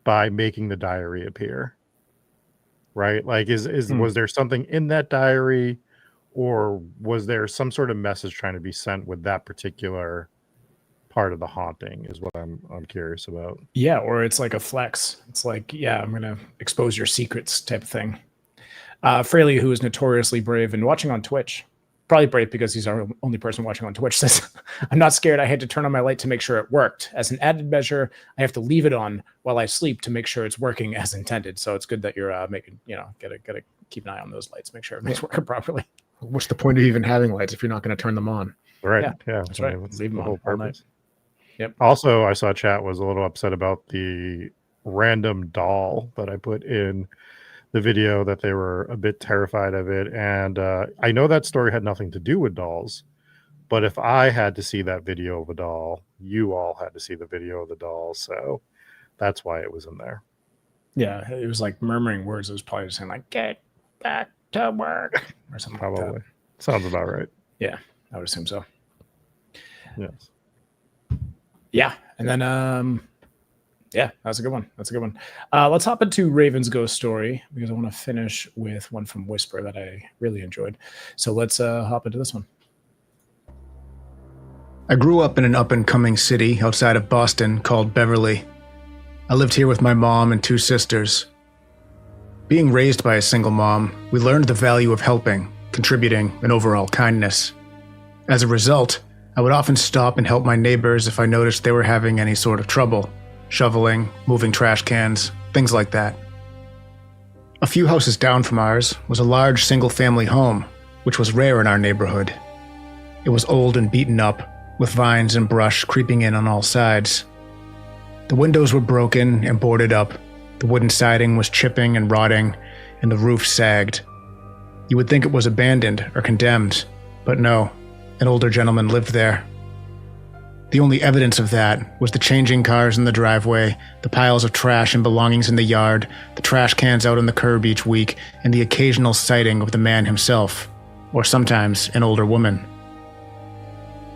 S4: by making the diary appear. Right? Like, was there something in that diary, or was there some sort of message trying to be sent with that particular part of the haunting? Is what I'm curious about.
S3: Yeah, or it's like a flex. It's like, I'm gonna expose your secrets type of thing. Fraley, who is notoriously brave and watching on Twitch, probably brave because he's our only person watching on Twitch, says, I'm not scared. I had to turn on my light to make sure it worked. As an added measure, I have to leave it on while I sleep to make sure it's working as intended. So it's good that you're making, gotta keep an eye on those lights, make sure everything's working properly.
S5: What's the point of even having lights if you're not going to turn them on?
S4: Right. Yeah,
S3: that's right. Leave them on all night. Yep.
S4: Also, I saw chat was a little upset about the random doll that I put in the video, that they were a bit terrified of it. And I know that story had nothing to do with dolls, but if I had to see that video of a doll, you all had to see the video of the doll. So that's why it was in there.
S3: Yeah, it was like murmuring words. It was probably just saying like, get back to work or something.
S4: Probably.
S3: Like that.
S4: Sounds about right.
S3: Yeah, I would assume so.
S4: Yes.
S3: Yeah. And then, that's a good one. Let's hop into Raven's ghost story, because I want to finish with one from Whisper that I really enjoyed. So let's hop into this one.
S7: I grew up in an up-and-coming city outside of Boston called Beverly. I lived here with my mom and two sisters. Being raised by a single mom, we learned the value of helping, contributing, and overall kindness. As a result, I would often stop and help my neighbors if I noticed they were having any sort of trouble, shoveling, moving trash cans, things like that. A few houses down from ours was a large single-family home, which was rare in our neighborhood. It was old and beaten up, with vines and brush creeping in on all sides. The windows were broken and boarded up, the wooden siding was chipping and rotting, and the roof sagged. You would think it was abandoned or condemned, but no, an older gentleman lived there. The only evidence of that was the changing cars in the driveway, the piles of trash and belongings in the yard, the trash cans out on the curb each week, and the occasional sighting of the man himself, or sometimes an older woman.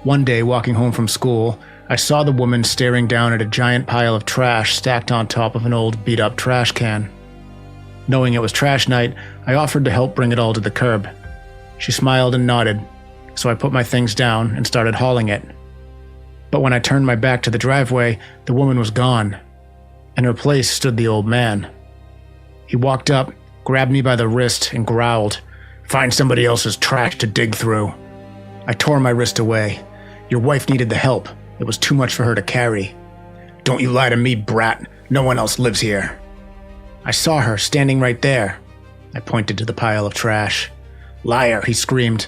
S7: One day, walking home from school, I saw the woman staring down at a giant pile of trash stacked on top of an old beat-up trash can. Knowing it was trash night, I offered to help bring it all to the curb. She smiled and nodded, so I put my things down and started hauling it. But when I turned my back to the driveway, the woman was gone. In her place stood the old man. He walked up, grabbed me by the wrist, and growled, "Find somebody else's trash to dig through." I tore my wrist away. "Your wife needed the help. It was too much for her to carry." "Don't you lie to me, brat. No one else lives here." "I saw her standing right there." I pointed to the pile of trash. "Liar," he screamed.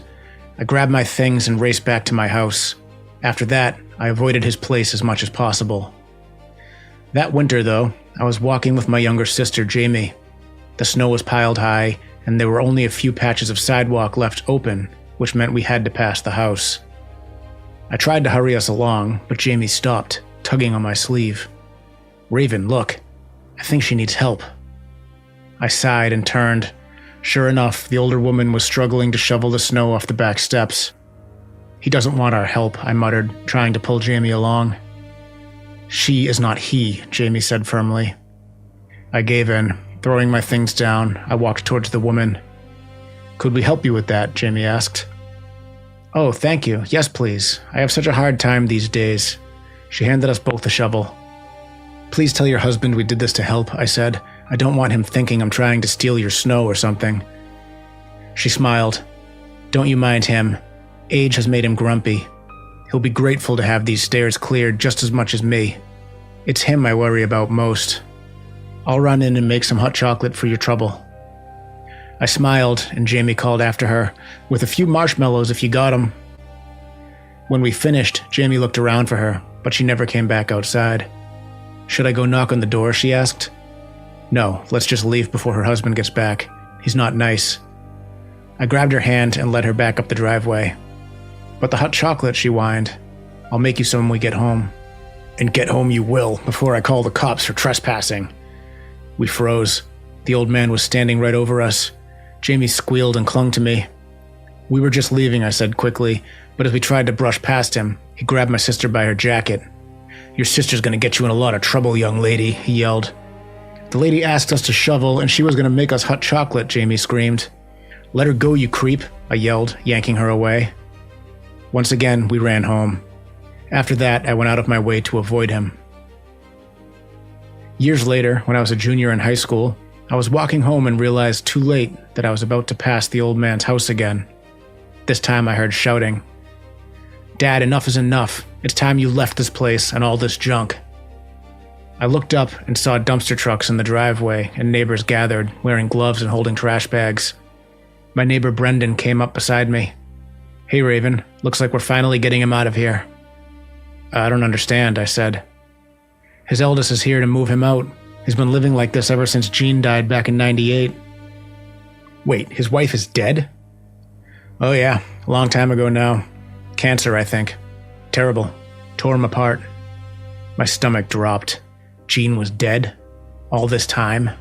S7: I grabbed my things and raced back to my house. After that, I avoided his place as much as possible. That winter, though, I was walking with my younger sister, Jamie. The snow was piled high, and there were only a few patches of sidewalk left open, which meant we had to pass the house. I tried to hurry us along, but Jamie stopped, tugging on my sleeve. "Raven, look. I think she needs help." I sighed and turned. Sure enough, the older woman was struggling to shovel the snow off the back steps. "He doesn't want our help," I muttered, trying to pull Jamie along. "She is not he," Jamie said firmly. I gave in. Throwing my things down, I walked towards the woman. "Could we help you with that?" Jamie asked. "Oh, thank you. Yes, please. I have such a hard time these days." She handed us both a shovel. "Please tell your husband we did this to help," I said. "I don't want him thinking I'm trying to steal your snow or something." She smiled. "Don't you mind him. Age has made him grumpy. He'll be grateful to have these stairs cleared just as much as me. It's him I worry about most. I'll run in and make some hot chocolate for your trouble." I smiled, and Jamie called after her, "With a few marshmallows if you got 'em." When we finished, Jamie looked around for her, but she never came back outside. "Should I go knock on the door?" she asked. "No, let's just leave before her husband gets back. He's not nice." I grabbed her hand and led her back up the driveway. "But the hot chocolate," she whined. "I'll make you some when we get home." "And get home you will, before I call the cops for trespassing." We froze. The old man was standing right over us. Jamie squealed and clung to me. "We were just leaving," I said quickly, but as we tried to brush past him, he grabbed my sister by her jacket. "Your sister's gonna get you in a lot of trouble, young lady," he yelled. "The lady asked us to shovel, and she was gonna make us hot chocolate," Jamie screamed. "Let her go, you creep," I yelled, yanking her away. Once again, we ran home. After that, I went out of my way to avoid him. Years later, when I was a junior in high school, I was walking home and realized too late that I was about to pass the old man's house again. This time I heard shouting. "Dad, enough is enough. It's time you left this place and all this junk." I looked up and saw dumpster trucks in the driveway and neighbors gathered, wearing gloves and holding trash bags. My neighbor Brendan came up beside me. "Hey, Raven, looks like we're finally getting him out of here." "I don't understand," I said. "His eldest is here to move him out. He's been living like this ever since Jean died back in '98. "Wait, his wife is dead?" "Oh yeah, a long time ago now. Cancer, I think. Terrible. Tore him apart." My stomach dropped. Jean was dead? All this time?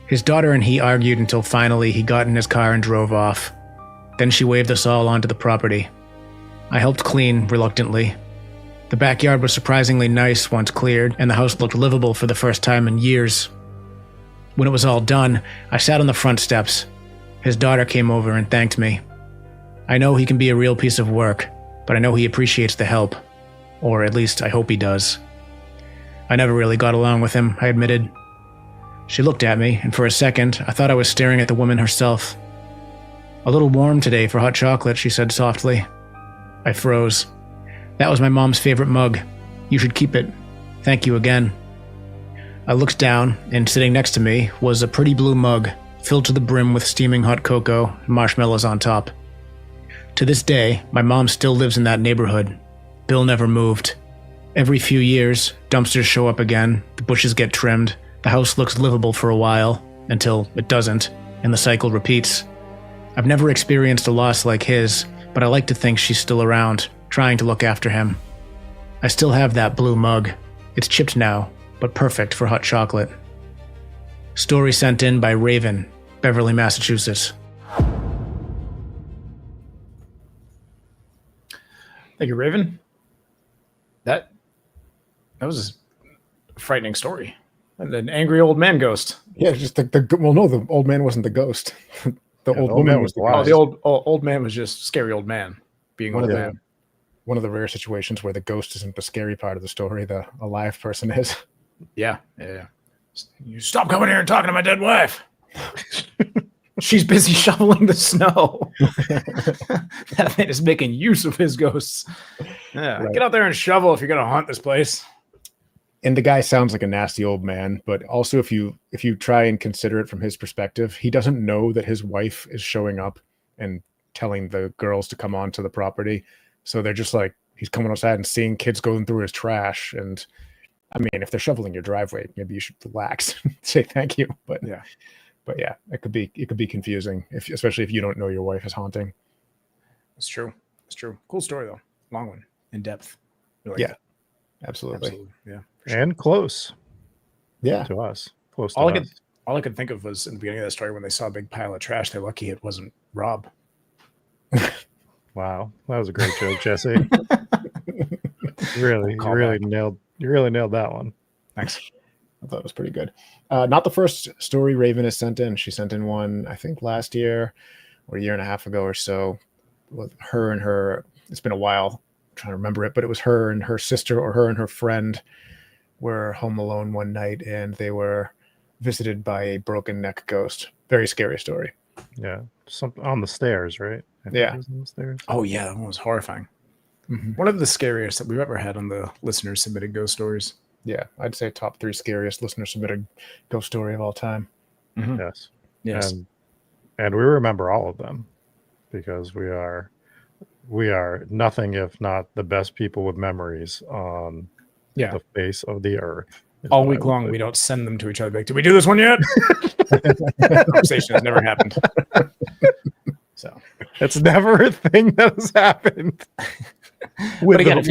S7: His daughter and he argued until finally he got in his car and drove off. Then she waved us all onto the property. I helped clean, reluctantly. The backyard was surprisingly nice once cleared, and the house looked livable for the first time in years. When it was all done, I sat on the front steps. His daughter came over and thanked me. I know he can be a real piece of work, but I know he appreciates the help. Or at least I hope he does. I never really got along with him, I admitted. She looked at me, and for a second, I thought I was staring at the woman herself. "A little warm today for hot chocolate," she said softly. I froze. "That was my mom's favorite mug. You should keep it. Thank you again." I looked down, and sitting next to me was a pretty blue mug, filled to the brim with steaming hot cocoa and marshmallows on top. To this day, my mom still lives in that neighborhood. Bill never moved. Every few years, dumpsters show up again, the bushes get trimmed, the house looks livable for a while, until it doesn't, and the cycle repeats. I've never experienced a loss like his, but I like to think she's still around, trying to look after him. I still have that blue mug. It's chipped now, but perfect for hot chocolate. Story sent in by Raven, Beverly, Massachusetts.
S3: Thank you, Raven. That was a frightening story. And an angry old man ghost.
S5: Yeah, just well, no, the old man wasn't the ghost. The old woman was the
S3: Oh,
S5: ghost.
S3: the old man was just scary old man being old man.
S5: One of the rare situations where the ghost isn't the scary part of the story, the alive person is.
S3: Yeah. You stop coming here and talking to my dead wife. She's busy shoveling the snow. That man is making use of his ghosts. Yeah, right. Get out there and shovel if you're gonna haunt this place.
S5: And the guy sounds like a nasty old man, but also if you try and consider it from his perspective, he doesn't know that his wife is showing up and telling the girls to come onto the property. So they're just like, he's coming outside and seeing kids going through his trash. And I mean, if they're shoveling your driveway, maybe you should relax and say thank you. But yeah, it could be confusing, especially if you don't know your wife is haunting.
S3: It's true. Cool story though. Long one, in depth.
S5: Really yeah, absolutely.
S3: Yeah.
S4: Sure. And close.
S5: Yeah.
S4: To us. Close to
S3: all
S4: us.
S3: All I could think of was in the beginning of that story when they saw a big pile of trash, they're lucky it wasn't Rob.
S4: Wow. That was a great joke, Jesse. You really nailed that one.
S3: Thanks.
S5: I thought it was pretty good. Not the first story Raven has sent in. She sent in one, I think, last year or a year and a half ago or so, with her and her. It's been a while. I'm trying to remember it, but it was her and her sister, or her and her friend, were home alone one night, and they were visited by a broken neck ghost. Very scary story.
S4: Yeah, something on the stairs, right?
S5: I think
S4: it was on the stairs.
S3: Oh yeah, that one was horrifying. Mm-hmm. One of the scariest that we've ever had on the listener submitted ghost stories.
S5: Yeah, I'd say top 3 scariest listener submitted ghost story of all time.
S4: Mm-hmm. Yes. And we remember all of them because we are nothing if not the best people with memories on the face of the earth.
S3: All week long, we don't send them to each other. Like, did we do this one yet? Conversation has never happened. So
S4: it's never a thing that has happened.
S3: But again,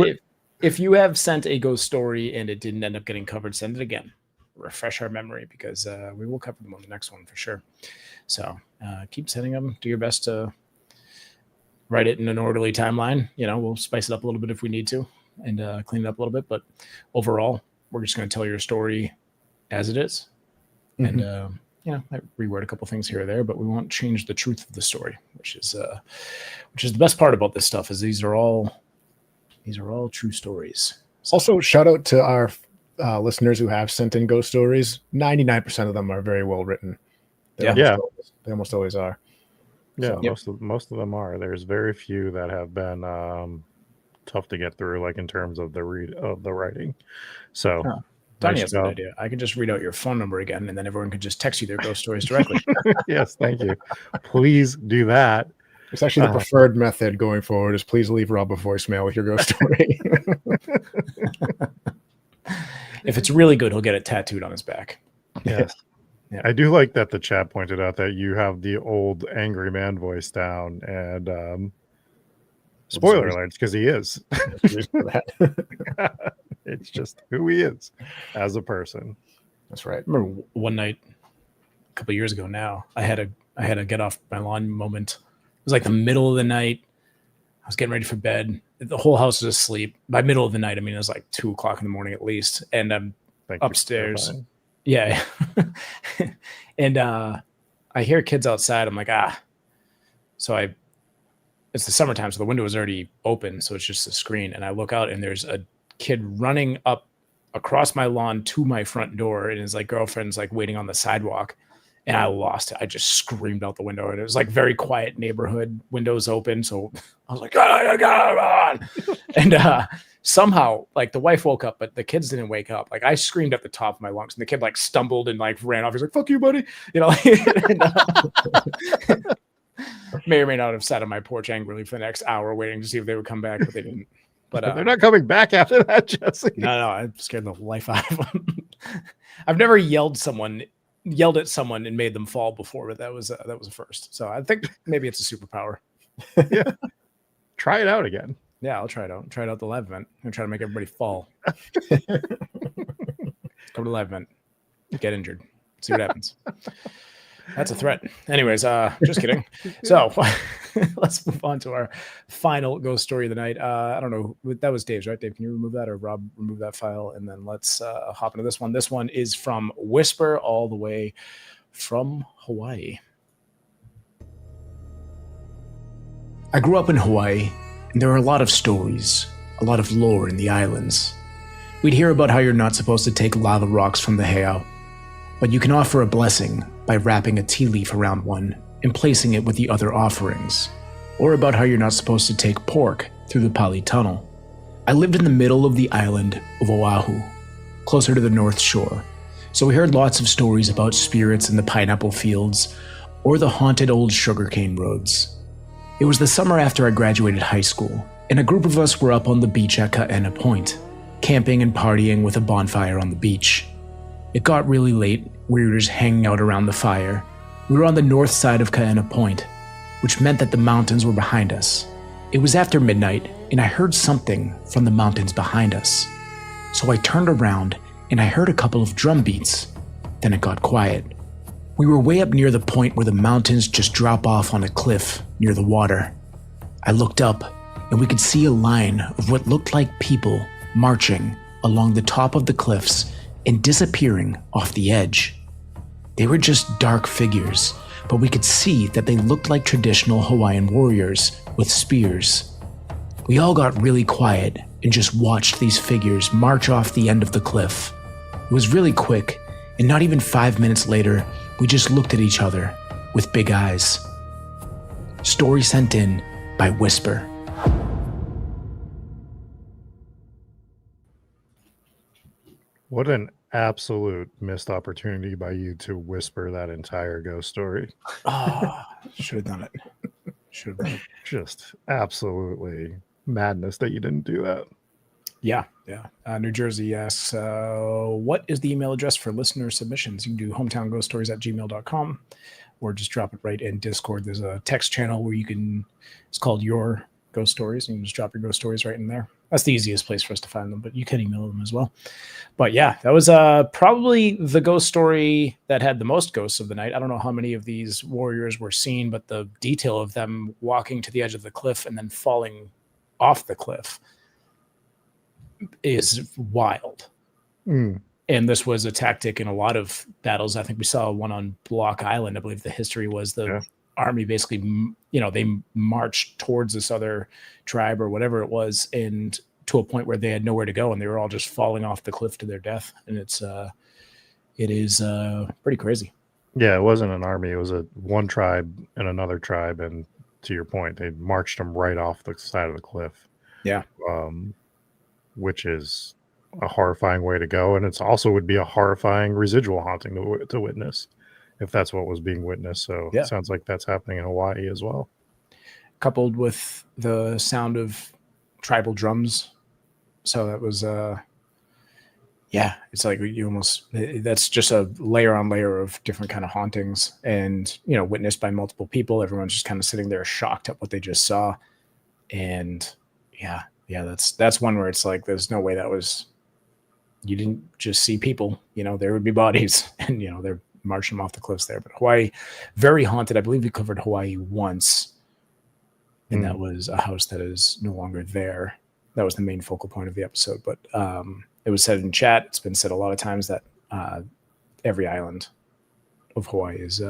S3: if you have sent a ghost story and it didn't end up getting covered, send it again. Refresh our memory because we will cover them on the next one for sure. So keep sending them. Do your best to write it in an orderly timeline. We'll spice it up a little bit if we need to and clean it up a little bit. But overall, we're just going to tell your story as it is. Mm-hmm. And, I reword a couple things here or there, but we won't change the truth of the story, which is the best part about this stuff is these are all true stories.
S5: Also, shout out to our listeners who have sent in ghost stories. 99% of them are very well written. They almost always are.
S4: Yeah, so, most of them are. There's very few that have been tough to get through, like in terms of the writing. So,
S3: Donnie has an idea. I could just read out your phone number again, and then everyone could just text you their ghost stories directly.
S4: Yes, thank you. Please do that.
S5: It's actually the preferred method going forward. Is please leave Rob a voicemail with your ghost story.
S3: If it's really good, he'll get it tattooed on his back.
S4: Yes. Yeah. I do like that the chat pointed out that you have the old angry man voice down, and spoiler alerts because he is. It's just who he is as a person.
S5: That's right.
S3: I remember one night a couple of years ago now, I had a get off my lawn moment. It was like the middle of the night. I was getting ready for bed. The whole house was asleep. By middle of the night, I mean, it was like 2:00 in the morning at least. And I'm upstairs. Yeah. And I hear kids outside. I'm like, So it's the summertime, so the window is already open. So it's just a screen. And I look out and there's a kid running up across my lawn to my front door, and his like girlfriend's like waiting on the sidewalk, and I lost it. I just screamed out the window, and it was like very quiet neighborhood, windows open. So I was like, come on. And somehow like the wife woke up, but the kids didn't wake up. Like I screamed at the top of my lungs, and the kid like stumbled and like ran off. He's like, fuck you, buddy. You know, and, may or may not have sat on my porch angrily for the next hour waiting to see if they would come back, but they didn't. But
S4: They're not coming back after that, Jesse.
S3: no, I scared the life out of them. I've never yelled at someone and made them fall before, but that was a first. So I think maybe it's a superpower.
S4: Yeah. Try it out again.
S3: Yeah, I'll try it out. Try it out the live event and try to make everybody fall. Come to the live event. Get injured. See what happens. That's a threat. Anyways, just kidding. So let's move on to our final ghost story of the night. I don't know. That was Dave's, right? Dave, can you remove that, or Rob, remove that file? And then let's hop into this one. This one is from Whisper, all the way from Hawaii. I grew up in Hawaii, and there are a lot of stories, a lot of lore in the islands. We'd hear about how you're not supposed to take lava rocks from the heiau, but you can offer a blessing by wrapping a tea leaf around one and placing it with the other offerings, or about how you're not supposed to take pork through the Pali Tunnel. I lived in the middle of the island of Oahu, closer to the North Shore, so we heard lots of stories about spirits in the pineapple fields or the haunted old sugarcane roads. It was the summer after I graduated high school, and a group of us were up on the beach at Kaena Point, camping and partying with a bonfire on the beach. It got really late. We were just hanging out around the fire. We were on the north side of Kaena Point, which meant that the mountains were behind us. It was after midnight, and I heard something from the mountains behind us. So I turned around, and I heard a couple of drum beats. Then it got quiet. We were way up near the point where the mountains just drop off on a cliff near the water. I looked up, and we could see a line of what looked like people marching along the top of the cliffs and disappearing off the edge. They were just dark figures, but we could see that they looked like traditional Hawaiian warriors with spears. We all got really quiet and just watched these figures march off the end of the cliff. It was really quick, and not even 5 minutes later, we just looked at each other with big eyes. Story sent in by Whisper.
S4: What an absolute missed opportunity by you to whisper that entire ghost story.
S3: Oh, should have done it. Should have done it.
S4: Just absolutely madness that you didn't do that.
S3: Yeah. New Jersey asks, what is the email address for listener submissions? You can do hometownghoststories@gmail.com or just drop it right in Discord. There's a text channel where you can, it's called Your Ghost Stories, and you can just drop your ghost stories right in there. That's the easiest place for us to find them, but you can email them as well. But yeah, that was probably the ghost story that had the most ghosts of the night. I don't know how many of these warriors were seen, but the detail of them walking to the edge of the cliff and then falling off the cliff is wild. And this was a tactic in a lot of battles. I think we saw one on Block Island. I believe the history was the army basically, they marched towards this other tribe or whatever it was, and to a point where they had nowhere to go, and they were all just falling off the cliff to their death. And it is pretty crazy.
S4: Yeah, it wasn't an army. It was one tribe and another tribe. And to your point, they marched them right off the side of the cliff.
S3: Yeah.
S4: Which is a horrifying way to go. And it's also would be a horrifying residual haunting to witness if that's what was being witnessed. So It sounds like that's happening in Hawaii as well. Coupled
S3: with the sound of tribal drums. So that was, it's like that's just a layer on layer of different kind of hauntings and, witnessed by multiple people. Everyone's just kind of sitting there shocked at what they just saw. And that's one where it's like, there's no way you didn't just see people, there would be bodies and, they're marching them off the cliffs there. But Hawaii, very haunted. I believe we covered Hawaii once, and that was a house that is no longer there. That was the main focal point of the episode. But it was said in chat, it's been said a lot of times that every island of Hawaii is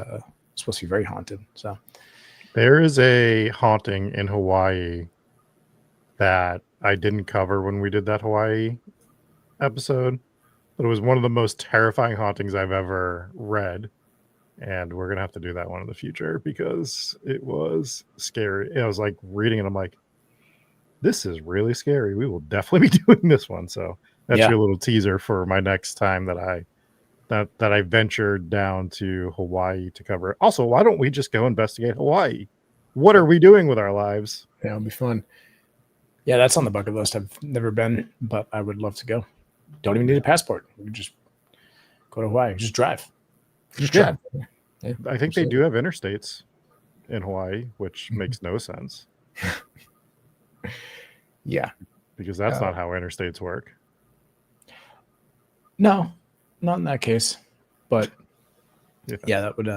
S3: supposed to be very haunted. So
S4: there is a haunting in Hawaii that I didn't cover when we did that Hawaii episode, But it was one of the most terrifying hauntings I've ever read. And we're going to have to do that one in the future because it was scary. I was like reading it. I'm like, this is really scary. We will definitely be doing this one. So that's
S3: Yeah.
S4: your little teaser for my next time that I ventured down to Hawaii to cover it. Also, why don't we just go investigate Hawaii? What are we doing with our lives?
S5: Yeah, it'll be fun.
S3: Yeah, that's on the bucket list. I've never been, but I would love to go. Don't even need a passport. We can just go to Hawaii. Just drive.
S5: Just
S4: Yeah.
S5: try. Yeah,
S4: I think they do have interstates in Hawaii, which makes no sense
S5: Yeah.
S4: because that's not how interstates work.
S3: No, not in that case. But
S4: Yeah.
S3: yeah, that would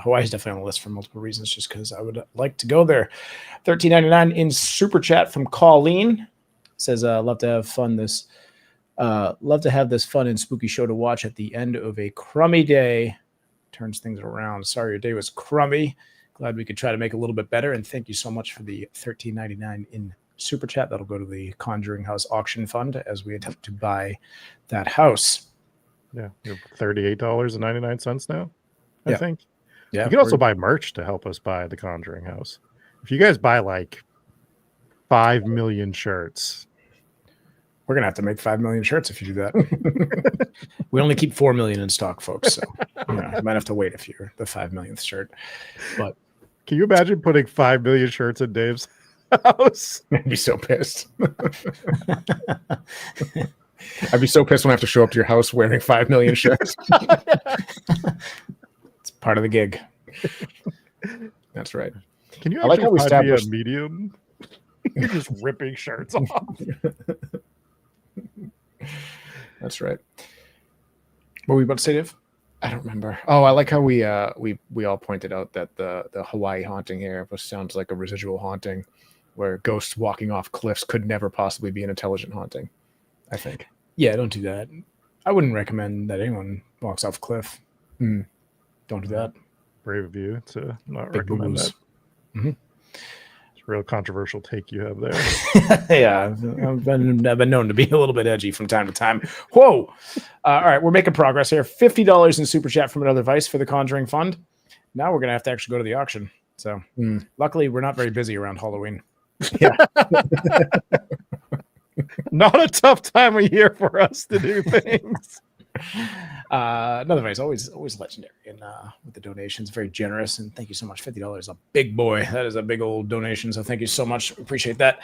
S3: Hawaii's definitely on the list for multiple reasons, just because I would like to go there. $13.99 in super chat from Colleen says, love to have fun this love to have this fun and spooky show to watch at the end of a crummy day. Turns things around. Sorry your day was crummy. Glad we could try to make it a little bit better. And thank you so much for the $13.99 in super chat. That'll go to the Conjuring House auction fund as we attempt to buy that house.
S4: Yeah, you're $38.99 now, I
S3: Yeah.
S4: think.
S3: Yeah,
S4: you can also buy merch to help us buy the Conjuring House. If you guys buy like 5 million shirts,
S3: we're gonna have to make 5 million shirts if you do that. We only keep 4 million in stock, folks. So you might have to wait if you're the 5 millionth shirt. But
S4: can you imagine putting 5 million shirts in Dave's house?
S5: I'd be so pissed. I'd be so pissed when I have to show up to your house wearing 5 million shirts.
S3: It's part of the gig.
S5: That's right.
S4: Can you
S5: I like
S4: actually
S5: how we
S4: find me
S5: established
S4: a medium? You're just ripping shirts off.
S5: That's right.
S3: What were you about to say, Dave?
S5: I don't remember. Oh, I like how we all pointed out that the Hawaii haunting here sounds like a residual haunting, where ghosts walking off cliffs could never possibly be an intelligent haunting. I think.
S3: Yeah, don't do that. I wouldn't recommend that anyone walks off a cliff.
S5: Mm.
S3: Don't do that.
S4: Brave of you to not
S3: Big
S4: recommend
S3: boo-boos.
S4: that.
S3: Mm-hmm.
S4: It's a real controversial take you have there.
S3: Yeah, I've been known to be a little bit edgy from time to time. Whoa! All right, we're making progress here. $50 in super chat from another Vice for the Conjuring Fund. Now we're gonna have to actually go to the auction. So luckily, we're not very busy around Halloween.
S5: Yeah.
S4: Not a tough time of year for us to do things.
S3: Another Vice, always legendary, and with the donations, very generous. And thank you so much. $50, a big boy. That is a big old donation. So thank you so much. Appreciate that.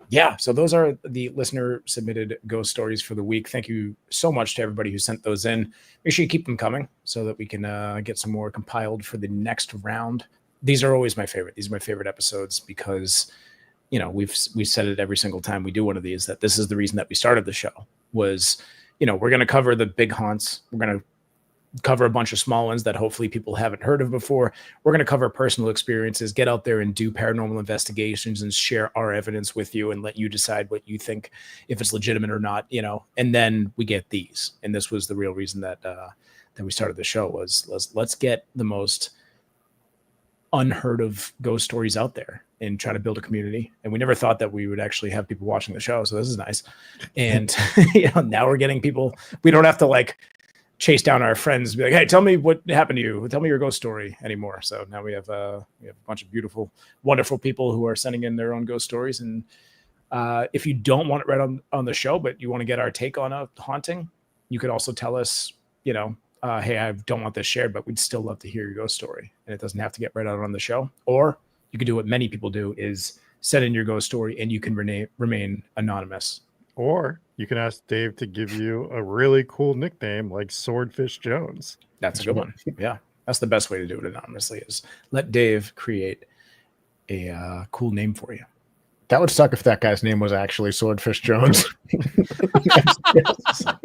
S3: Yeah, so those are the listener submitted ghost stories for the week. Thank you so much to everybody who sent those in. Make sure you keep them coming so that we can get some more compiled for the next round. These are always my favorite. These are my favorite episodes because, we've said it every single time we do one of these, that this is the reason that we started the show was, we're going to cover the big haunts. We're going to cover a bunch of small ones that hopefully people haven't heard of before. We're going to cover personal experiences, get out there and do paranormal investigations and share our evidence with you and let you decide what you think, if it's legitimate or not, and then we get these. And this was the real reason that we started the show was let's get the most unheard of ghost stories out there and try to build a community. And we never thought that we would actually have people watching the show. So this is nice. And now we're getting people. We don't have to chase down our friends and be like, hey, tell me what happened to you. Tell me your ghost story anymore. So now we have a bunch of beautiful, wonderful people who are sending in their own ghost stories. And if you don't want it read on the show, but you want to get our take on a haunting, you could also tell us, hey, I don't want this shared, but we'd still love to hear your ghost story. And it doesn't have to get read out on the show. Or you could do what many people do is send in your ghost story and you can remain anonymous.
S4: Or you can ask Dave to give you a really cool nickname like Swordfish Jones.
S3: That's a good one. Yeah. That's the best way to do it anonymously is let Dave create a cool name for you.
S5: That would suck if that guy's name was actually Swordfish Jones.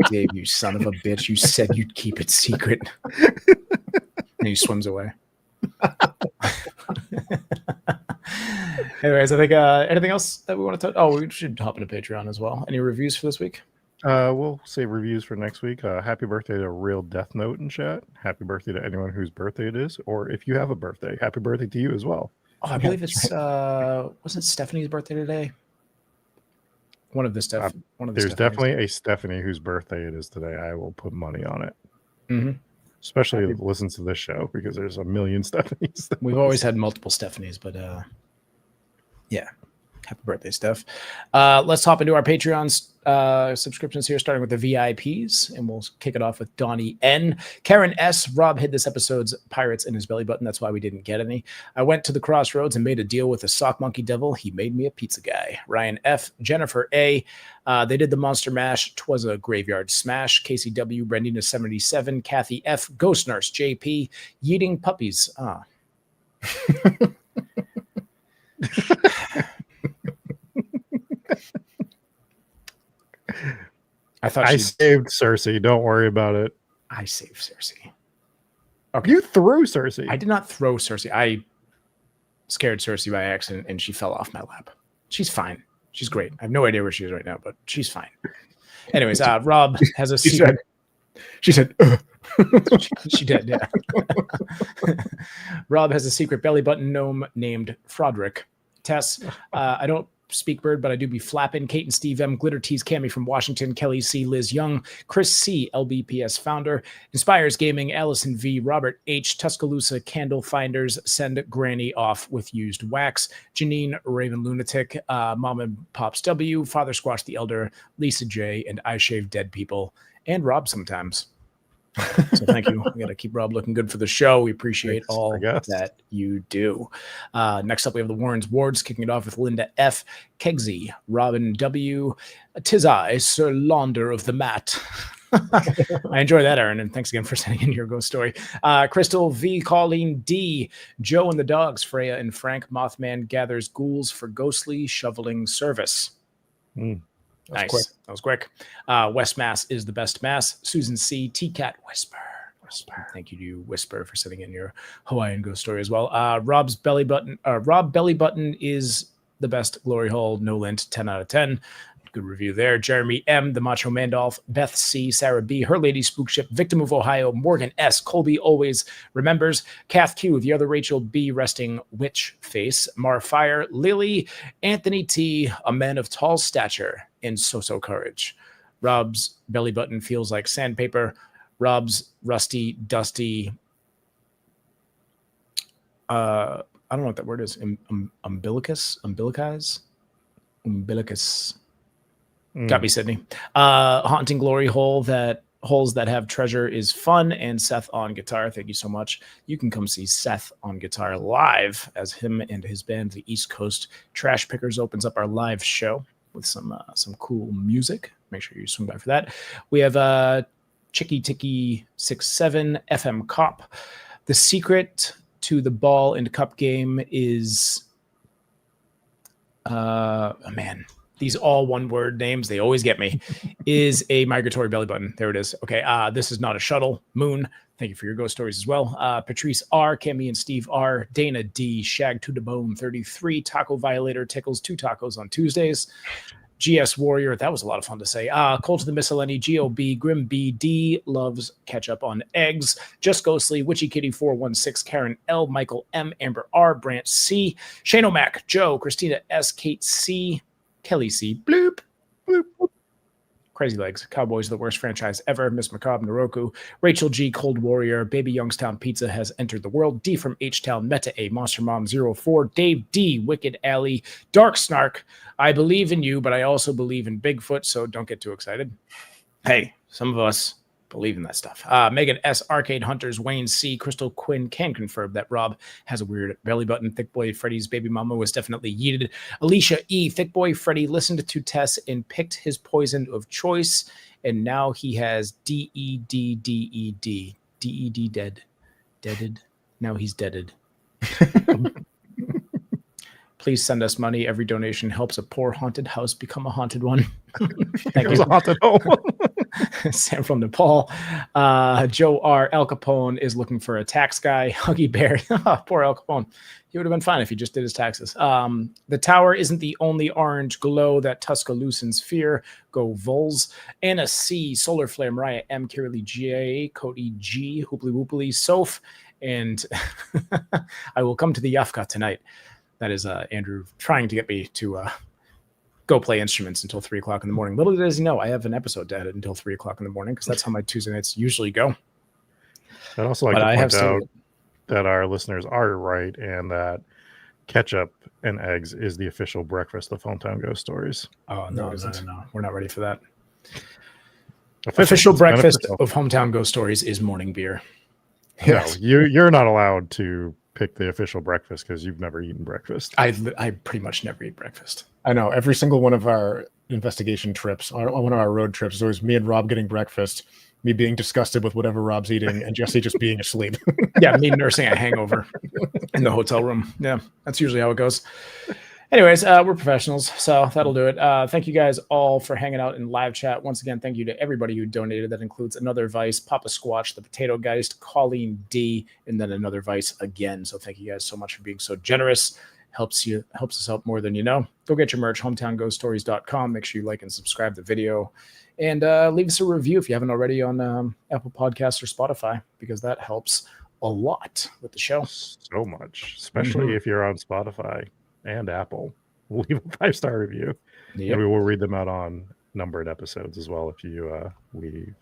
S3: Dave, you son of a bitch. You said you'd keep it secret. And he swims away. Anyways, I think anything else that we want to touch? Oh, we should hop into Patreon as well. Any reviews for this week?
S4: We'll save reviews for next week. Happy birthday to Real Death Note in chat. Happy birthday to anyone whose birthday it is. Or if you have a birthday, happy birthday to you as well.
S3: Oh, I believe it's wasn't Stephanie's birthday today? One of the stuff.
S4: There's definitely a Stephanie whose birthday it is today. I will put money on it.
S3: Mm-hmm.
S4: Especially listens to this show because there's a million Stephanies.
S3: We've always had multiple Stephanies, but yeah. Happy birthday, Steph. Let's hop into our Patreon subscriptions here, starting with the VIPs, and we'll kick it off with Donnie N. Karen S. Rob hid this episode's pirates in his belly button. That's why we didn't get any. I went to the crossroads and made a deal with the sock monkey devil. He made me a pizza guy. Ryan F. Jennifer A. They did the monster mash. 'Twas a graveyard smash. KCW. Brandina 77. Kathy F. Ghost Nurse. JP. Yeeting puppies.
S4: I saved Cersei. Don't worry about it.
S3: I saved Cersei.
S4: Okay. You threw Cersei.
S3: I did not throw Cersei. I scared Cersei by accident, and she fell off my lap. She's fine. She's great. I have no idea where she is right now, but she's fine. Anyways, Rob has a secret.
S5: She said,
S3: she did, yeah. Rob has a secret belly button gnome named Froderick. Tess, I don't speak bird, but I do be flapping. Kate and Steve M, Glitter Tees, Cammy from Washington, Kelly C, Liz Young, Chris C, LBPS founder, Inspires Gaming, Allison V, Robert H, Tuscaloosa Candle Finders, Send Granny Off with Used Wax, Janine Raven Lunatic, Mom and Pops W, Father Squash the Elder, Lisa J, and I Shave Dead People, and Rob sometimes. So thank you. We got to keep Rob looking good for the show. We appreciate all that you do. Next up, we have the Warrens Wards kicking it off with Linda F, Kegsy, Robin W, Tis I, Sir Launder of the Mat. I enjoy that, Aaron, and thanks again for sending in your ghost story. Crystal V, Colleen D, Joe and the Dogs, Freya and Frank, Mothman gathers ghouls for ghostly shoveling service. Nice. That was quick. West Mass is the best mass. Susan C. T-Cat Whisper. Thank you to you, Whisper, for sending in your Hawaiian ghost story as well. Rob Belly Button is the best glory hole. No lint. 10 out of 10. Good review there. Jeremy M, the Macho Mandolf, Beth C, Sarah B, Her Lady Spook Ship, Victim of Ohio, Morgan S, Colby Always Remembers, Kath Q, the other Rachel B, Resting Witch Face, Mar Fire, Lily, Anthony T, a man of tall stature, and So Courage. Rob's belly button feels like sandpaper. Rob's rusty, dusty, I don't know what that word is. Umbilicus. Got me, Sydney. Haunting Glory Hole that holes that have treasure is fun, and Seth on guitar. Thank you so much. You can come see Seth on guitar live as him and his band, the East Coast Trash Pickers, opens up our live show with some cool music. Make sure you swing by for that. We have Chicky Ticky 67 FM Cop. The secret to the ball and cup game is man. These all one-word names, they always get me, is a migratory belly button. There it is. Okay, this is not a shuttle. Moon, thank you for your ghost stories as well. Patrice R, Cammy and Steve R, Dana D, Shag to the Bone 33, Taco Violator tickles 2 tacos on Tuesdays. GS Warrior, that was a lot of fun to say. Cold to the Miscellany, GOB, Grim BD, loves ketchup on eggs. Just Ghostly, Witchy Kitty 416, Karen L, Michael M, Amber R, Branch C, Shane O'Mac, Joe, Christina S, Kate C, Kelly C. Bloop. Bloop. Crazy Legs. Cowboys are the worst franchise ever. Miss Macabre Naroku. Rachel G. Cold Warrior. Baby Youngstown Pizza has entered the world. D from H-Town. Meta A. Monster Mom 04. Dave D. Wicked Alley. Dark Snark. I believe in you, but I also believe in Bigfoot, so don't get too excited. Hey, some of us believe in that stuff. Megan S, Arcade Hunters, Wayne C, Crystal Quinn can confirm that Rob has a weird belly button. Thick Boy Freddy's baby mama was definitely yeeted. Alicia E, Thick Boy Freddy listened to Tess and picked his poison of choice, and now he has DED. DED dead. Deaded. Now he's deaded. Please send us money. Every donation helps a poor haunted house become a haunted one. Thank you.
S4: A haunted home.
S3: Sam from Nepal. Joe R. Al Capone is looking for a tax guy. Huggy Bear. Poor Al Capone. He would have been fine if he just did his taxes. The tower isn't the only orange glow that Tuscaloosan's fear. Go Vols. Anna C. Solar Flare. Mariah M. Kirley J. Cody G. Hooply Whooply. Soph. And I will come to the Yafka tonight. That is Andrew trying to get me to go play instruments until 3 o'clock in the morning. Little does he know, I have an episode to edit until 3 o'clock in the morning because that's how my Tuesday nights usually go.
S4: I'd also like
S3: But I
S4: to
S3: have
S4: point out
S3: started.
S4: that our listeners are right and that ketchup and eggs is the official breakfast of Hometown Ghost Stories.
S3: Oh, no. We're not ready for that.
S4: Official
S3: Official breakfast
S4: beneficial.
S3: of Hometown Ghost Stories is morning beer.
S5: Yes.
S4: No, you're not allowed to pick the official breakfast because you've never eaten breakfast.
S3: I pretty much never eat breakfast.
S5: I know every single one of our investigation trips, or one of our road trips, is always me and Rob getting breakfast, me being disgusted with whatever Rob's eating, and Jesse just being asleep.
S3: Yeah, me nursing a hangover in the hotel room. Yeah, that's usually how it goes. Anyways, we're professionals, so that'll do it. Thank you guys all for hanging out in live chat. Once again, thank you to everybody who donated. That includes Another Vice, Papa Squatch, The Potato Geist, Colleen D, and then Another Vice again. So thank you guys so much for being so generous. Helps us out more than you know. Go get your merch, hometownghoststories.com. Make sure you like and subscribe the video. And leave us a review if you haven't already on Apple Podcasts or Spotify, because that helps a lot with the show.
S4: So much, especially if you're on Spotify and Apple. Leave a 5-star review.
S3: Yep.
S4: And we will read them out on numbered episodes as well if you leave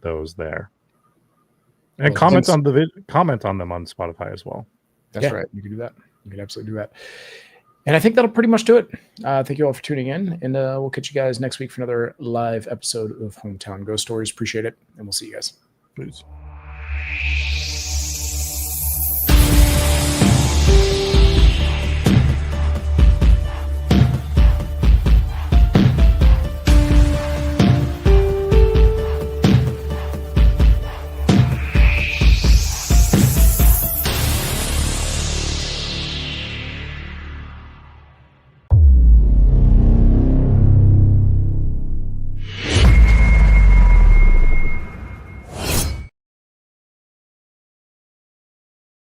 S4: those there. And
S5: Well,
S4: comment
S5: thanks.
S4: comment on them on Spotify as well.
S5: That's right.
S3: You can do that. You can absolutely do that. And I think that'll pretty much do it. Thank you all for tuning in. And we'll catch you guys next week for another live episode of Hometown Ghost Stories. Appreciate it. And we'll see you guys.
S4: Please.